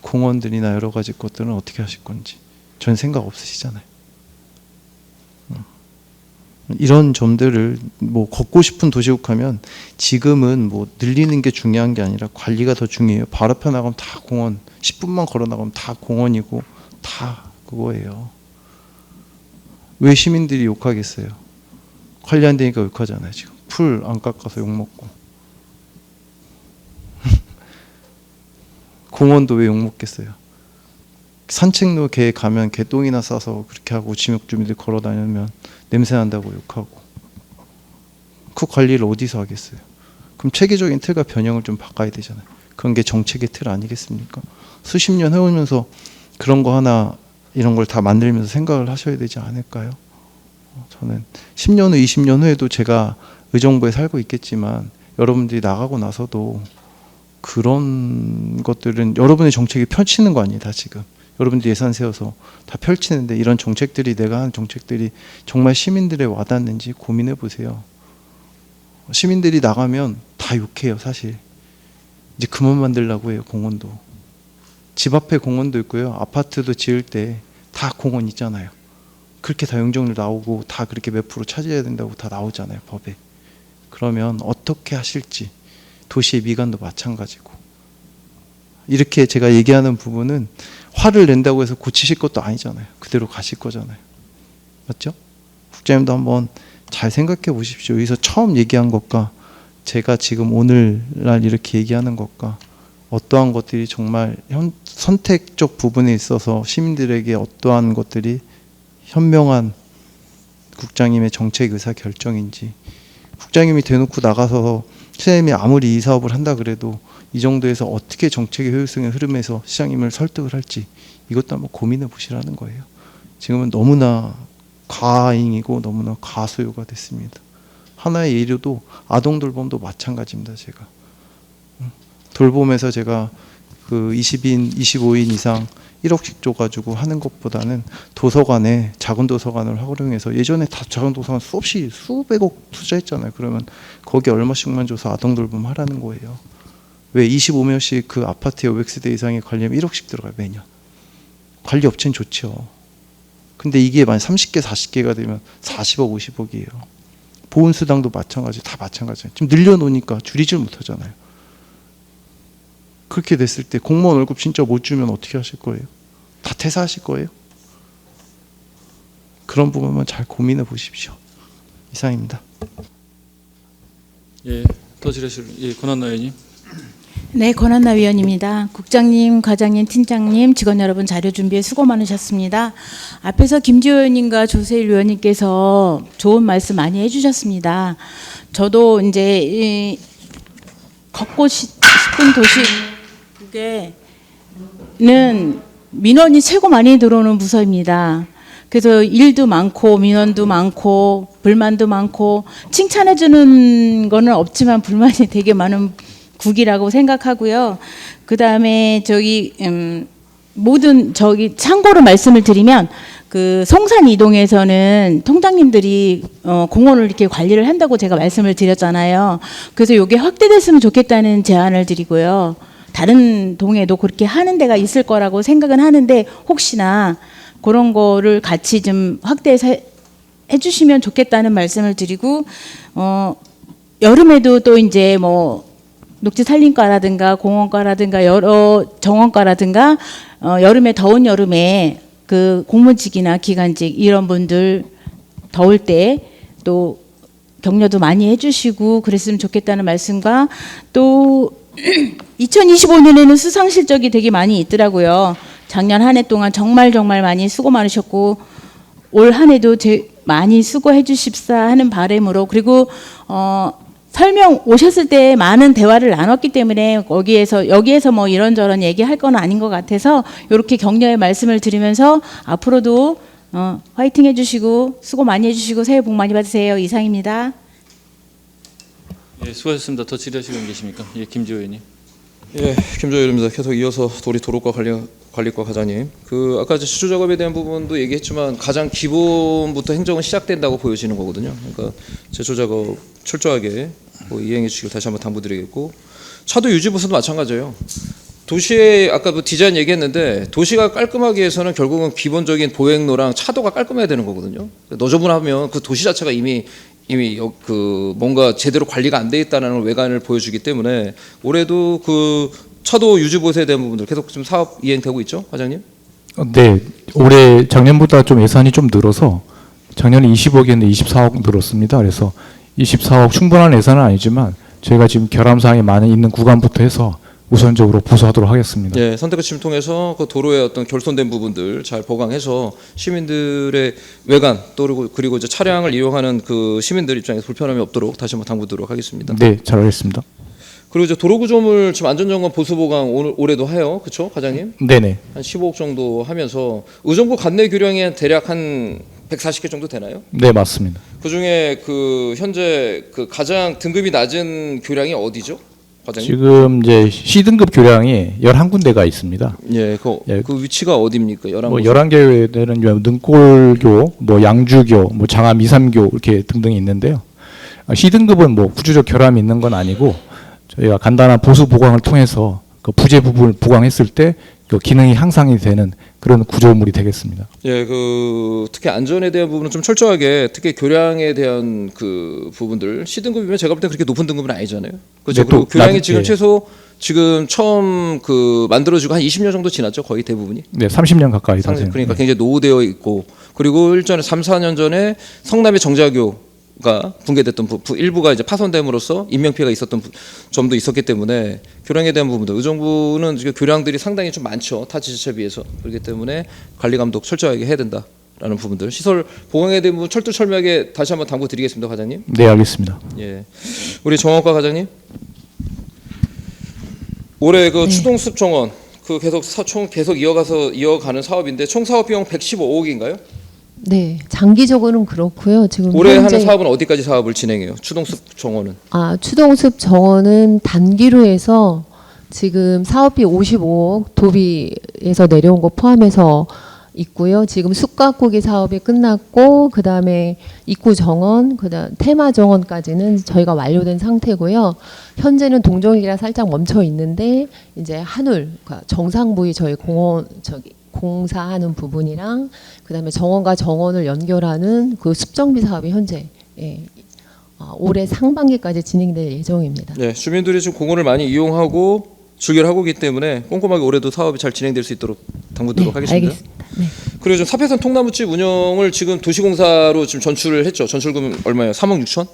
공원들이나 여러 가지 것들은 어떻게 하실 건지 전 생각 없으시잖아요. 이런 점들을 뭐 걷고 싶은 도시국 하면 지금은 뭐 늘리는 게 중요한 게 아니라 관리가 더 중요해요. 바로 앞에 나가면 다 공원, 10분만 걸어 나가면 다 공원이고 다 그거예요. 왜 시민들이 욕하겠어요? 관리 안 되니까 욕하잖아요. 지금 풀 안 깎아서 욕먹고 공원도 왜 욕먹겠어요? 산책로 개 가면 개똥이나 싸서 그렇게 하고 지역 주민들 걸어 다니면 냄새 난다고 욕하고 그 관리를 어디서 하겠어요? 그럼 체계적인 틀과 변형을 좀 바꿔야 되잖아요. 그런 게 정책의 틀 아니겠습니까? 수십 년 해오면서 그런 거 하나 이런 걸 다 만들면서 생각을 하셔야 되지 않을까요? 저는 10년 후, 20년 후에도 제가 의정부에 살고 있겠지만 여러분들이 나가고 나서도 그런 것들은 여러분의 정책이 펼치는 거 아니에요, 다 지금. 여러분들 예산 세워서 다 펼치는데 이런 정책들이 내가 하는 정책들이 정말 시민들의 와닿는지 고민해 보세요. 시민들이 나가면 다 욕해요, 사실. 이제 그만 만들려고 해요, 공원도. 집 앞에 공원도 있고요. 아파트도 지을 때 다 공원 있잖아요. 그렇게 다 용적률 나오고 다 그렇게 몇 프로 차지해야 된다고 다 나오잖아요, 법에. 그러면 어떻게 하실지. 도시의 미관도 마찬가지고. 이렇게 제가 얘기하는 부분은 화를 낸다고 해서 고치실 것도 아니잖아요. 그대로 가실 거잖아요. 맞죠? 국장님도 한번 잘 생각해 보십시오. 여기서 처음 얘기한 것과 제가 지금 오늘날 이렇게 얘기하는 것과 어떠한 것들이 정말 선택적 부분에 있어서 시민들에게 어떠한 것들이 현명한 국장님의 정책 의사 결정인지, 국장님이 대놓고 나가서 시장님이 아무리 이 사업을 한다 그래도 이 정도에서 어떻게 정책의 효율성의 흐름에서 시장님을 설득을 할지 이것도 한번 고민해 보시라는 거예요. 지금은 너무나 과잉이고 너무나 과소요가 됐습니다. 하나의 예로도 아동 돌봄도 마찬가지입니다. 제가 돌봄에서 제가 그 20인, 25인 이상 1억씩 줘가지고 하는 것보다는 도서관에 작은 도서관을 활용해서, 예전에 다 작은 도서관 수없이 수백억 투자했잖아요. 그러면 거기에 얼마씩만 줘서 아동 돌봄 하라는 거예요. 왜 25명씩 그 아파트에 OX대 이상의 관리하면 1억씩 들어가요, 매년. 관리 업체는 좋죠. 근데 이게 만약 30개, 40개가 되면 40억, 50억이에요. 보훈수당도 마찬가지, 다 마찬가지예요. 지금 늘려놓으니까 줄이질 못하잖아요. 그렇게 됐을 때 공무원 월급 진짜 못 주면 어떻게 하실 거예요? 다 퇴사하실 거예요? 그런 부분만 잘 고민해 보십시오. 이상입니다. 예, 더 질의실 권한나 의원님. 네, 권한나 위원입니다. 국장님, 과장님, 팀장님, 직원 여러분 자료 준비에 수고 많으셨습니다. 앞에서 김지호 의원님과 조세일 위원님께서 좋은 말씀 많이 해주셨습니다. 저도 이제 걷고 싶은 도시국에는 민원이 최고 많이 들어오는 부서입니다. 그래서 일도 많고 민원도 많고 불만도 많고, 칭찬해주는 거는 없지만 불만이 되게 많은 국이라고 생각하고요. 그 다음에 참고로 말씀을 드리면, 그 송산 이동에서는 통장님들이 공원을 이렇게 관리를 한다고 제가 말씀을 드렸잖아요. 그래서 이게 확대됐으면 좋겠다는 제안을 드리고요. 다른 동에도 그렇게 하는 데가 있을 거라고 생각은 하는데, 혹시나 그런 거를 같이 좀 확대해서 해주시면 좋겠다는 말씀을 드리고, 여름에도 또 이제 뭐 녹지산림과라든가 공원과라든가 여러 정원과라든가 여름에 더운 여름에 그 공무직이나 기관직 이런 분들 더울 때 또 격려도 많이 해주시고 그랬으면 좋겠다는 말씀과, 또 2025년에는 수상 실적이 되게 많이 있더라고요. 작년 한 해 동안 정말 많이 수고 많으셨고 올 한 해도 많이 수고해 주십사 하는 바람으로, 그리고 설명 오셨을 때 많은 대화를 나눴기 때문에 여기에서 뭐 이런저런 얘기할 건 아닌 것 같아서 이렇게 격려의 말씀을 드리면서 앞으로도 화이팅 해주시고 수고 많이 해주시고 새해 복 많이 받으세요. 이상입니다. 예, 수고하셨습니다. 더 질의하실 분 계십니까? 예, 김지호 의원님. 예, 김조희 의원입니다. 계속 이어서 도로과 관리과 과장님. 그 아까 시조 작업에 대한 부분도 얘기했지만 가장 기본부터 행정은 시작된다고 보여지는 거거든요. 그러니까 제조 작업 철저하게 이행해 주시길 다시 한번 당부드리겠고, 차도 유지 보수도 마찬가지예요. 도시의 아까 디자인 얘기했는데, 도시가 깔끔하기 위해서는 결국은 기본적인 보행로랑 차도가 깔끔해야 되는 거거든요. 너저분하면 그 도시 자체가 이미 그 뭔가 제대로 관리가 안 돼 있다는 외관을 보여주기 때문에 올해도 그 차도 유지 보수에 대한 부분들 계속 좀 사업 이행되고 있죠, 과장님? 네, 올해 작년보다 좀 예산이 좀 늘어서 작년에 20억이었는데 24억 늘었습니다. 그래서 24억 충분한 예산은 아니지만 저희가 지금 결함 사항이 많이 있는 구간부터 해서 우선적으로 보수하도록 하겠습니다. 예, 선택 지침 통해서 그 도로의 어떤 결손된 부분들 잘 보강해서 시민들의 외관 또 그리고 이제 차량을 이용하는 그 시민들 입장에서 불편함이 없도록 다시 한번 당부드리도록 하겠습니다. 네, 잘하겠습니다. 그리고 이제 도로 구조물 지금 안전점검 보수 보강 올해도 해요, 그렇죠, 과장님? 네네. 한 15억 정도 하면서 의정부 관내 교량이 대략 한 140개 정도 되나요? 네, 맞습니다. 그 중에 그 현재 그 가장 등급이 낮은 교량이 어디죠, 과장님? 지금 이제 C등급 교량이 11군데가 있습니다. 예, 그 위치가 어디입니까? 11군데. 뭐 11개에는 능골교, 뭐 양주교, 뭐 장암 2, 3교 이렇게 등등이 있는데요. C등급은 뭐 구조적 결함이 있는 건 아니고 저희가 간단한 보수 보강을 통해서 그 부재 부분을 보강했을 때 그 기능이 향상이 되는 그런 구조물이 되겠습니다. 예, 그 특히 안전에 대한 부분은 좀 철저하게, 특히 교량에 대한 그 부분들 C등급이면 제가 볼 때 그렇게 높은 등급은 아니잖아요. 그렇죠. 네, 그리고 또 교량이 예. 지금 최소 지금 처음 그 만들어지고 한 20년 정도 지났죠, 거의 대부분이. 네, 30년 가까이 다 그러니까 네. 굉장히 노후되어 있고, 그리고 일전에 3, 4년 전에 성남의 정자교가 붕괴됐던 일부가 이제 파손됨으로써 인명피해가 있었던 점도 있었기 때문에 교량에 대한 부분도 의정부는 지금 교량들이 상당히 좀 많죠, 타 지자체에 비해서. 그렇기 때문에 관리 감독 철저하게 해야 된다라는 부분들, 시설 보강에 대한 부분 철두철미하게 다시 한번 당부드리겠습니다, 과장님. 네, 알겠습니다. 예, 우리 정원과 과장님. 올해 그 추동숲 정원 그 계속 이어가는 사업인데 총 사업 비용 115억인가요? 네, 장기적으로는 그렇고요. 지금 올해 현재 하는 사업은 어디까지 사업을 진행해요? 추동숲 정원은? 추동숲 정원은 단기로 해서 지금 사업비 55억 도비에서 내려온 거 포함해서 있고요. 지금 숲가꾸기 사업이 끝났고, 그 다음에 입구 정원, 그다음 테마 정원까지는 저희가 완료된 상태고요. 현재는 동정이라 살짝 멈춰 있는데 이제 한울, 그러니까 정상부위 저희 공사하는 부분이랑 그다음에 정원과 정원을 연결하는 그 숲정비 사업이 현재 올해 상반기까지 진행될 예정입니다. 네, 주민들이 지금 공원을 많이 이용하고 즐겨 하고 있기 때문에 꼼꼼하게 올해도 사업이 잘 진행될 수 있도록 당부드리도록 하겠습니다. 알겠습니다. 네. 그리고 지금 사패산 통나무집 운영을 지금 도시공사로 지금 전출을 했죠. 전출금 얼마예요? 3억 6천?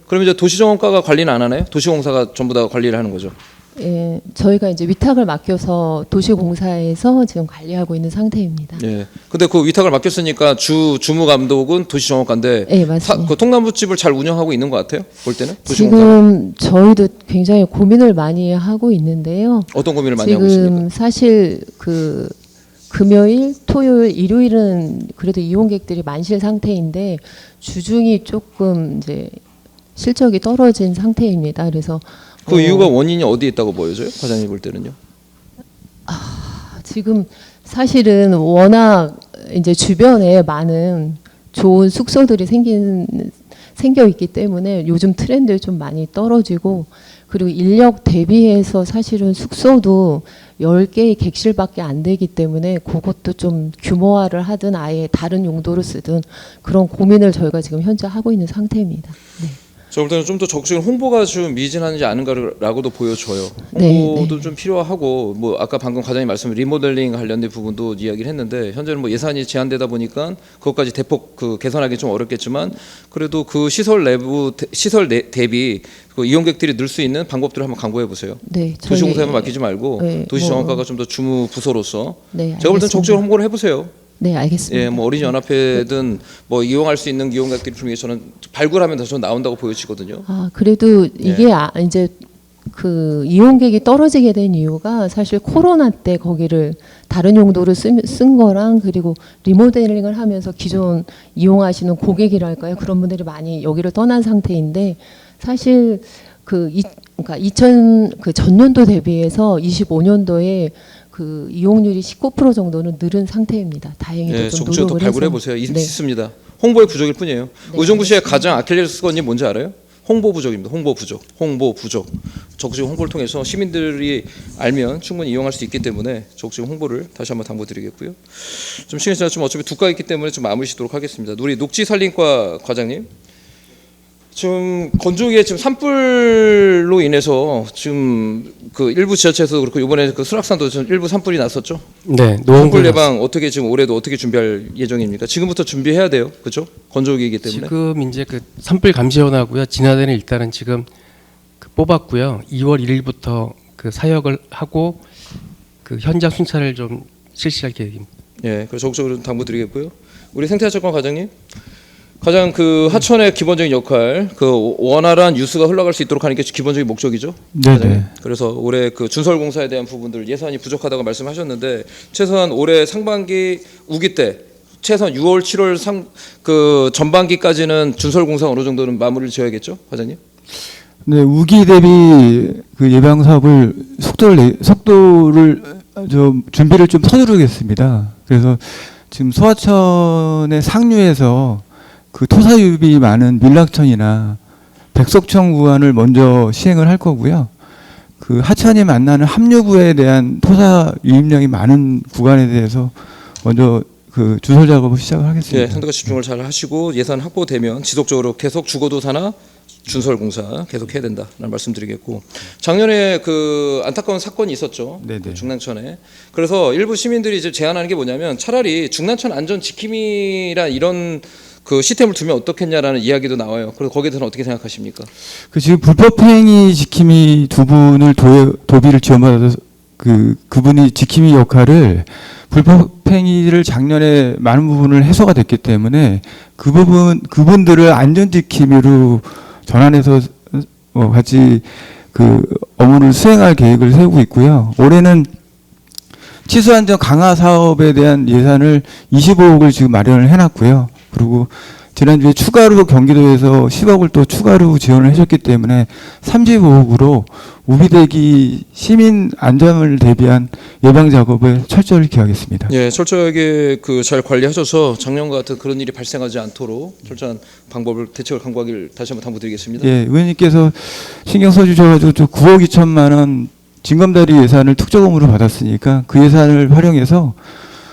그럼 이제 도시정원과가 관리는 안 하나요? 도시공사가 전부 다 관리를 하는 거죠. 예, 저희가 이제 위탁을 맡겨서 도시공사에서 지금 관리하고 있는 상태입니다. 예. 근데 그 위탁을 맡겼으니까 주무 감독은 도시정원과인데, 네, 맞습니다. 그 통나무집을 잘 운영하고 있는 것 같아요. 볼 때는 지금 저희도 굉장히 고민을 많이 하고 있는데요. 어떤 고민을 많이 하고 있습니까? 지금 사실 그 금요일, 토요일, 일요일은 그래도 이용객들이 만실 상태인데 주중이 조금 이제 실적이 떨어진 상태입니다. 그래서 그 이유가 원인이 어디에 있다고 보여져요? 과장님 볼 때는요? 지금 사실은 워낙 이제 주변에 많은 좋은 숙소들이 생겨 있기 때문에 요즘 트렌드 좀 많이 떨어지고, 그리고 인력 대비해서 사실은 숙소도 10개의 객실밖에 안 되기 때문에 그것도 좀 규모화를 하든 아예 다른 용도로 쓰든 그런 고민을 저희가 지금 현재 하고 있는 상태입니다. 네. 저 볼 때는 좀 더 적극적인 홍보가 좀 미진하지 않은가라고도 보여져요. 네, 홍보도 좀 필요하고, 뭐 아까 방금 과장님 말씀 리모델링 관련된 부분도 이야기를 했는데, 현재는 뭐 예산이 제한되다 보니까 그것까지 대폭 그 개선하기 좀 어렵겠지만, 그래도 그 시설 대비 그 이용객들이 늘 수 있는 방법들을 한번 강구해 보세요. 네, 도시공사에만 맡기지 말고 네, 도시정원과가 좀 더 주무 부서로서 네, 제가 볼 때는 알겠습니다. 적극적으로 홍보를 해보세요. 네, 알겠습니다. 예, 뭐 어린이 연합회든 뭐 이용할 수 있는 이용객들이 분명히 저는 발굴하면 더 나온다고 보여지거든요. 그래도 이게 이제 그 이용객이 떨어지게 된 이유가 사실 코로나 때 거기를 다른 용도로 쓴 거랑, 그리고 리모델링을 하면서 기존 이용하시는 고객이랄까요, 그런 분들이 많이 여기를 떠난 상태인데, 사실 그러니까 그 전년도 대비해서 25년도에 그 이용률이 19% 정도는 늘은 상태입니다. 다행히도 네, 좀 적극적으로 노력을 발굴해 해서. 보세요. 네. 있습니다. 홍보의 부족일 뿐이에요. 네, 의정부시의 가장 아킬레스건이 뭔지 알아요? 홍보 부족입니다. 홍보 부족. 적극적인 홍보를 통해서 시민들이 알면 충분히 이용할 수 있기 때문에 적극적인 홍보를 다시 한번 당부드리겠고요. 좀 시간이 지났지만 어차피 두가 있기 때문에 좀 마무리 짓도록 하겠습니다. 우리 녹지산림과 과장님, 지금 건조기에 지금 산불로 인해서 지금 그 일부 지자체에서도 그렇고 이번에 그 수락산도 좀 일부 산불이 났었죠. 네, 산불 예방 어떻게 지금 올해도 어떻게 준비할 예정입니까? 지금부터 준비해야 돼요, 그렇죠? 건조기이기 때문에. 지금 이제 그 산불 감시원하고요, 진화대는 일단은 지금 그 뽑았고요. 2월 1일부터 그 사역을 하고 그 현장 순찰을 좀 실시할 계획입니다. 예, 그래서 적극적으로 당부드리겠고요. 우리 생태하천관 과장님. 가장 그 하천의 기본적인 역할, 그 원활한 유수가 흘러갈 수 있도록 하는 게 기본적인 목적이죠. 네. 그래서 올해 그 준설공사에 대한 부분들 예산이 부족하다고 말씀하셨는데, 최소한 올해 상반기 우기 때 최소한 6월, 7월 그 전반기까지는 준설공사 어느 정도는 마무리를 지어야겠죠, 과장님? 네, 우기 대비 그 예방 사업을 속도를 좀 준비를 좀 서두르겠습니다. 그래서 지금 소하천의 상류에서 그 토사유입이 많은 밀락천이나 백석청 구간을 먼저 시행을 할 거고요. 그 하천이 만나는 합류부에 대한 토사 유입량이 많은 구간에 대해서 먼저 그 주설 작업을 시작을 하겠습니다. 예, 선도가 집중을 잘 하시고 예산 확보되면 지속적으로 계속 주거도사나 준설공사 계속 해야 된다라는 말씀드리겠고, 작년에 그 안타까운 사건이 있었죠. 그 중랑천에. 그래서 일부 시민들이 이제 제안하는 게 뭐냐면 차라리 중랑천 안전 지킴이란 이런 그 시스템을 두면 어떻겠냐라는 이야기도 나와요. 그래서 거기에 대해서는 어떻게 생각하십니까? 그 지금 불법행위 지킴이 두 분을 도비를 지원받아서 그분이 지킴이 역할을 불법행위를 작년에 많은 부분을 해소가 됐기 때문에 그분들을 안전지킴이로 전환해서 같이 그 업무를 수행할 계획을 세우고 있고요. 올해는 치수안전 강화 사업에 대한 예산을 25억을 지금 마련을 해놨고요. 그리고 지난주에 추가로 경기도에서 10억을 또 추가로 지원을 해줬기 때문에 35억으로 우비대기 시민 안전을 대비한 예방 작업을 철저히 기하겠습니다. 예, 철저하게 그 잘 관리하셔서 작년과 같은 그런 일이 발생하지 않도록 철저한 방법을 대책을 강구하길 다시 한번 당부드리겠습니다. 예, 의원님께서 신경 써주셔가지고 저 9억 2천만 원 징검다리 예산을 특조금으로 받았으니까 그 예산을 활용해서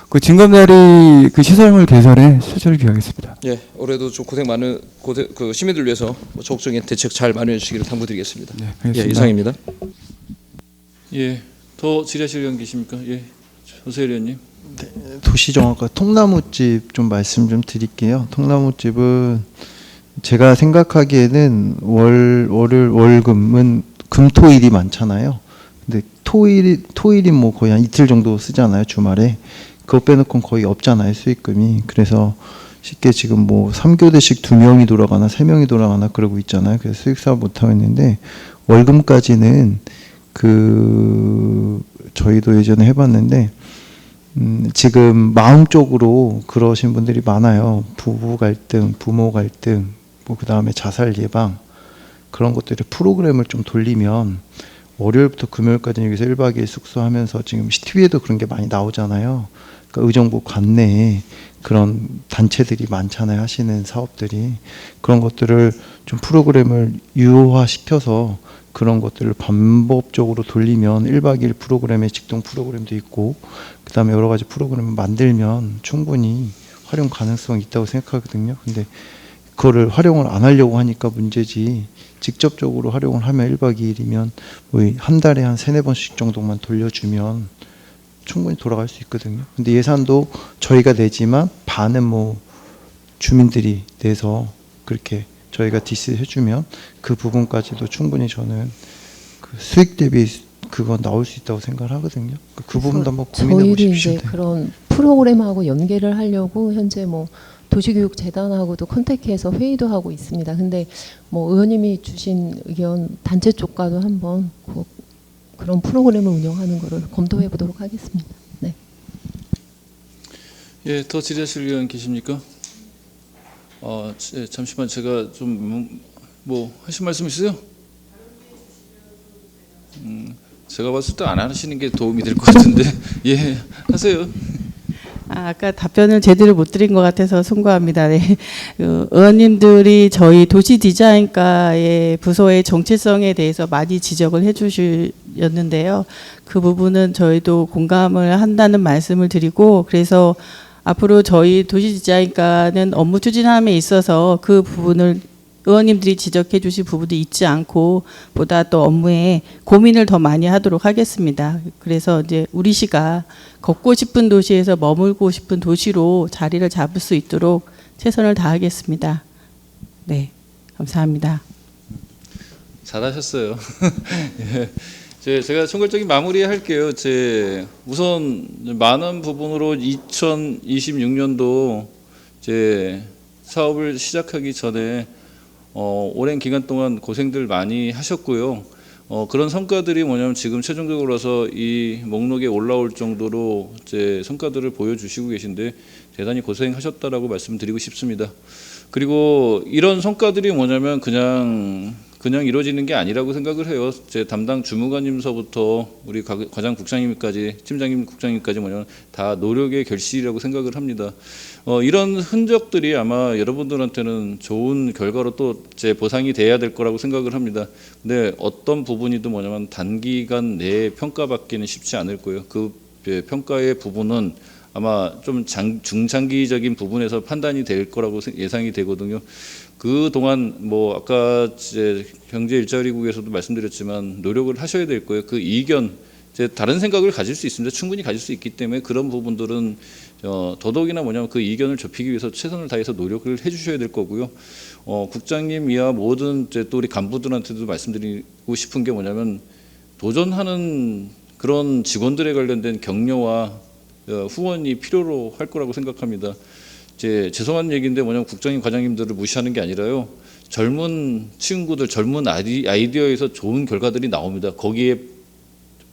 그 징검다리 그 시설물 개선에 철저히 기하겠습니다. 예, 올해도 좀 고생 많은 그 시민들 위해서 적극적인 대책 잘 마련해 주시기를 당부드리겠습니다. 네, 알겠습니다. 예, 이상입니다. 예, 더 질의하실 의원 계십니까? 예, 조세일 의원님. 도시정화과 통나무집 좀 말씀 좀 드릴게요. 통나무집은 제가 생각하기에는 월금은 금토일이 많잖아요. 근데 토일이 뭐 거의 한 이틀 정도 쓰잖아요, 주말에. 그거 빼놓고는 거의 없잖아요, 수익금이. 그래서 쉽게 지금 뭐 3교대씩 2명이 돌아가나 3명이 돌아가나 그러고 있잖아요. 그래서 수익사업 못하고 있는데, 월금까지는 그 저희도 예전에 해봤는데 지금 마음적으로 그러신 분들이 많아요. 부부 갈등, 부모 갈등, 뭐 그 다음에 자살 예방, 그런 것들의 프로그램을 좀 돌리면 월요일부터 금요일까지 여기서 1박 2일 숙소하면서 지금 TV에도 그런 게 많이 나오잖아요. 그러니까 의정부 관내에 그런 단체들이 많잖아요, 하시는 사업들이. 그런 것들을 좀 프로그램을 유효화시켜서 그런 것들을 반복적으로 돌리면 1박 2일 프로그램에 직동 프로그램도 있고, 그 다음에 여러 가지 프로그램을 만들면 충분히 활용 가능성이 있다고 생각하거든요. 근데 그거를 활용을 안 하려고 하니까 문제지, 직접적으로 활용을 하면 1박 2일이면 뭐 한 달에 한 3-4번씩 정도만 돌려주면 충분히 돌아갈 수 있거든요. 근데 예산도 저희가 내지만 반은 뭐 주민들이 내서 그렇게 저희가 디스 해주면 그 부분까지도 충분히 저는 그 수익 대비 그거 나올 수 있다고 생각을 하거든요. 그 부분도 한번 고민해 저희도 보십시오. 이제 그런 프로그램하고 연계를 하려고 현재 뭐 도시교육재단하고도 컨택해서 회의도 하고 있습니다. 근데 뭐 의원님이 주신 의견 단체 쪽과도 한번 그런 프로그램을 운영하는 거를 검토해 보도록 하겠습니다. 네. 예, 더 질의하실 의원 계십니까? 잠시만 제가 좀 뭐 하실 말씀 있으세요? 제가 봤을 때 안 하시는 게 도움이 될 것 같은데 예, 하세요. 아까 답변을 제대로 못 드린 것 같아서 송구합니다. 네. 의원님들이 저희 도시디자인과의 부서의 정체성에 대해서 많이 지적을 해주셨는데요. 그 부분은 저희도 공감을 한다는 말씀을 드리고, 그래서 앞으로 저희 도시디자인과는 업무 추진함에 있어서 그 부분을 의원님들이 지적해 주신 부분도 잊지 않고 보다 또 업무에 고민을 더 많이 하도록 하겠습니다. 그래서 이제 우리 시가 걷고 싶은 도시에서 머물고 싶은 도시로 자리를 잡을 수 있도록 최선을 다하겠습니다. 네, 감사합니다. 잘하셨어요. 예. 제가 총괄적인 마무리 할게요. 우선 많은 부분으로 2026년도 사업을 시작하기 전에 오랜 기간 동안 고생들 많이 하셨고요. 그런 성과들이 뭐냐면 지금 최종적으로서 이 목록에 올라올 정도로 성과들을 보여주시고 계신데 대단히 고생하셨다라고 말씀드리고 싶습니다. 그리고 이런 성과들이 뭐냐면 그냥 그냥 이루어지는 게 아니라고 생각을 해요. 제 담당 주무관님서부터 우리 과장 국장님까지, 팀장님, 국장님까지 뭐냐면 다 노력의 결실이라고 생각을 합니다. 이런 흔적들이 아마 여러분들한테는 좋은 결과로 또 제 보상이 돼야 될 거라고 생각을 합니다. 근데 어떤 부분이든 뭐냐면 단기간 내에 평가받기는 쉽지 않을 거예요. 그 평가의 부분은 아마 좀 중장기적인 부분에서 판단이 될 거라고 예상이 되거든요. 그 동안 뭐 아까 이제 경제일자리국에서도 말씀드렸지만 노력을 하셔야 될 거예요. 그 이견, 이제 다른 생각을 가질 수 있습니다. 충분히 가질 수 있기 때문에 그런 부분들은 더더욱이나 뭐냐면 그 이견을 좁히기 위해서 최선을 다해서 노력을 해주셔야 될 거고요. 국장님 이하 모든 이제 또 우리 간부들한테도 말씀드리고 싶은 게 뭐냐면 도전하는 그런 직원들에 관련된 격려와 후원이 필요로 할 거라고 생각합니다. 죄송한 얘기인데 뭐냐면 국장님, 과장님들을 무시하는 게 아니라요. 젊은 친구들, 젊은 아이디어에서 좋은 결과들이 나옵니다. 거기에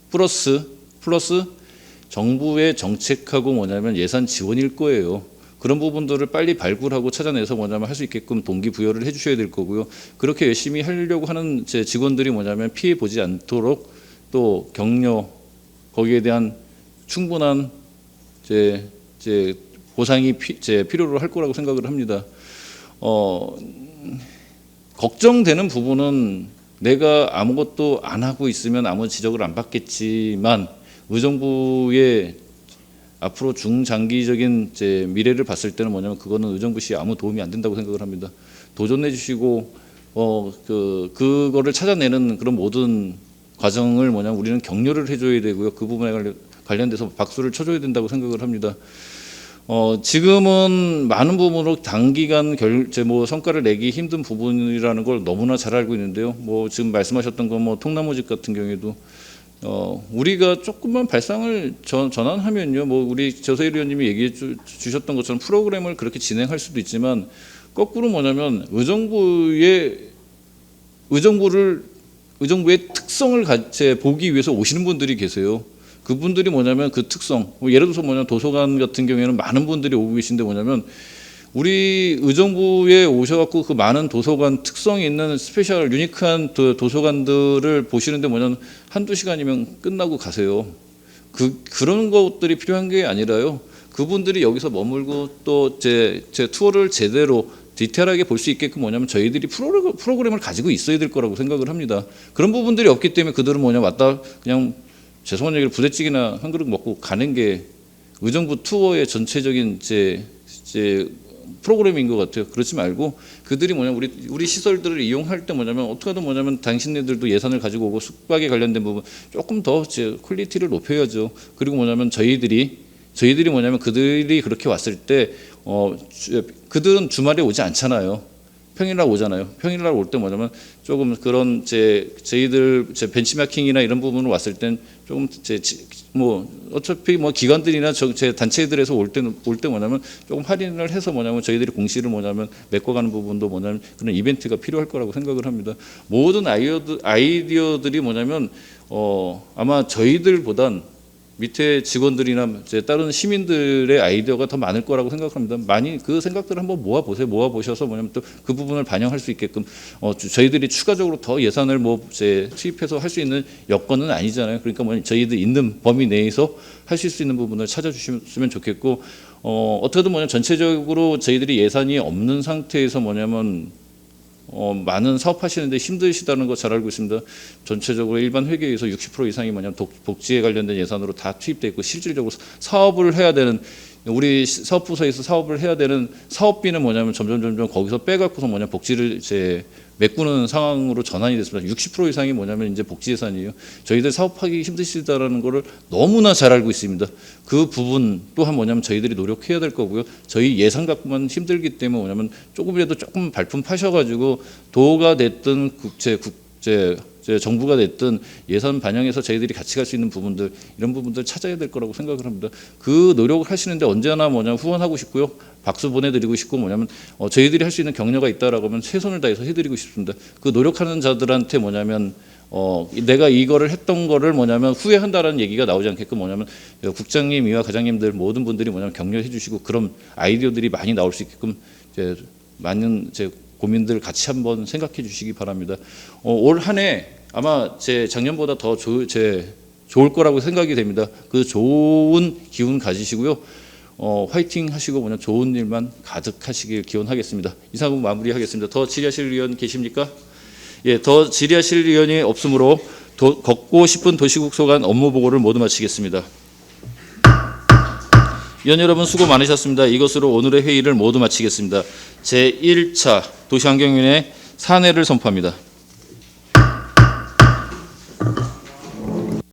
플러스 정부의 정책하고 뭐냐면 예산 지원일 거예요. 그런 부분들을 빨리 발굴하고 찾아내서 뭐냐면 할 수 있게끔 동기부여를 해주셔야 될 거고요. 그렇게 열심히 하려고 하는 제 직원들이 뭐냐면 피해 보지 않도록 또 격려, 거기에 대한 충분한 보상이 필요로 할 거라고 생각을 합니다. 걱정되는 부분은 내가 아무것도 안 하고 있으면 아무 지적을 안 받겠지만 의정부의 앞으로 중장기적인 미래를 봤을 때는 뭐냐면 그거는 의정부 시에 아무 도움이 안 된다고 생각을 합니다. 도전해 주시고 그거를 찾아내는 그런 모든 과정을 뭐냐면 우리는 격려를 해줘야 되고요. 그 부분에 관련돼서 박수를 쳐줘야 된다고 생각을 합니다. 지금은 많은 부분으로 단기간 성과를 내기 힘든 부분이라는 걸 너무나 잘 알고 있는데요. 지금 말씀하셨던 거 통나무집 같은 경우에도 우리가 조금만 발상을 전환하면요. 우리 조세일 의원님이 얘기해 주셨던 것처럼 프로그램을 그렇게 진행할 수도 있지만 거꾸로 뭐냐면 의정부의 특성을 보기 위해서 오시는 분들이 계세요. 그분들이 뭐냐면 그 특성, 예를 들어서 뭐냐면 도서관 같은 경우에는 많은 분들이 오고 계신데 뭐냐면 우리 의정부에 오셔갖고 그 많은 도서관 특성이 있는 스페셜 유니크한 도서관들을 보시는데 뭐냐면 한두 시간이면 끝나고 가세요. 그런 것들이 필요한 게 아니라요. 그분들이 여기서 머물고 또 제 투어를 제대로 디테일하게 볼 수 있게끔 뭐냐면 저희들이 프로그램을 가지고 있어야 될 거라고 생각을 합니다. 그런 부분들이 없기 때문에 그들은 뭐냐 왔다 그냥 죄송한 얘기를 부대찌개나 한 그릇 먹고 가는 게 의정부 투어의 전체적인 프로그램인 것 같아요. 그렇지 말고 그들이 뭐냐면 우리 시설들을 이용할 때 뭐냐면 어떻게 하든 뭐냐면 당신네들도 예산을 가지고 오고 숙박에 관련된 부분 조금 더 퀄리티를 높여야죠. 그리고 뭐냐면 저희들이 뭐냐면 그들이 그렇게 왔을 때 그들은 주말에 오지 않잖아요. 평일날 오잖아요. 평일날 올 때 뭐냐면 조금 그런 저희들 벤치마킹이나 이런 부분으로 왔을 땐 조금 어차피 기관들이나 제 단체들에서 올 때 뭐냐면 조금 할인을 해서 뭐냐면 저희들이 공시를 뭐냐면 메꿔가는 부분도 뭐냐면 그런 이벤트가 필요할 거라고 생각을 합니다. 모든 아이디어들이 뭐냐면 아마 저희들보단 밑에 직원들이나 다른 시민들의 아이디어가 더 많을 거라고 생각합니다. 많이 그 생각들을 한번 모아보셔서 뭐냐면 또 그 부분을 반영할 수 있게끔 저희들이 추가적으로 더 예산을 투입해서 할 수 있는 여건은 아니잖아요. 그러니까 저희들 있는 범위 내에서 하실 수 있는 부분을 찾아주시면 좋겠고 어떻게든 뭐냐면 전체적으로 저희들이 예산이 없는 상태에서 뭐냐면 많은 사업하시는데 힘드시다는 거 잘 알고 있습니다. 전체적으로 일반 회계에서 60% 이상이 뭐냐면 복지에 관련된 예산으로 다 투입돼 있고 실질적으로 사업을 해야 되는 우리 사업부서에서 사업을 해야 되는 사업비는 뭐냐면 점점 거기서 빼갖고서 뭐냐면 복지를 메꾸는 상황으로 전환이 됐습니다. 60% 이상이 뭐냐면 이제 복지 예산이에요. 저희들 사업하기 힘드시다라는 거를 너무나 잘 알고 있습니다. 그 부분 또한 뭐냐면 저희들이 노력해야 될 거고요. 저희 예산 갖고만 힘들기 때문에 뭐냐면 조금이라도 조금 발품 파셔가지고 도가 됐든 정부가 됐든 예산 반영해서 저희들이 같이 갈 수 있는 부분들 이런 부분들 찾아야 될 거라고 생각을 합니다. 그 노력을 하시는데 언제나 뭐냐면 후원하고 싶고요. 박수 보내드리고 싶고 뭐냐면 저희들이 할 수 있는 격려가 있다라고 하면 최선을 다해서 해드리고 싶습니다. 그 노력하는 자들한테 뭐냐면 내가 이거를 했던 거를 뭐냐면 후회한다라는 얘기가 나오지 않게끔 뭐냐면 국장님 이와 과장님들 모든 분들이 뭐냐면 격려해 주시고 그런 아이디어들이 많이 나올 수 있게끔 많은 고민들 같이 한번 생각해 주시기 바랍니다. 올 한 해 아마 제 작년보다 더 좋을 거라고 생각이 됩니다. 그 좋은 기운 가지시고요. 화이팅 하시고 그냥 좋은 일만 가득하시길 기원하겠습니다. 이상으로 마무리하겠습니다. 더 질의하실 의원 계십니까? 예, 더 질의하실 의원이 없으므로 걷고 싶은 도시국 소관 업무 보고를 모두 마치겠습니다. 위원 여러분 수고 많으셨습니다. 이것으로 오늘의 회의를 모두 마치겠습니다. 제1차 도시환경위원회 산회를 선포합니다.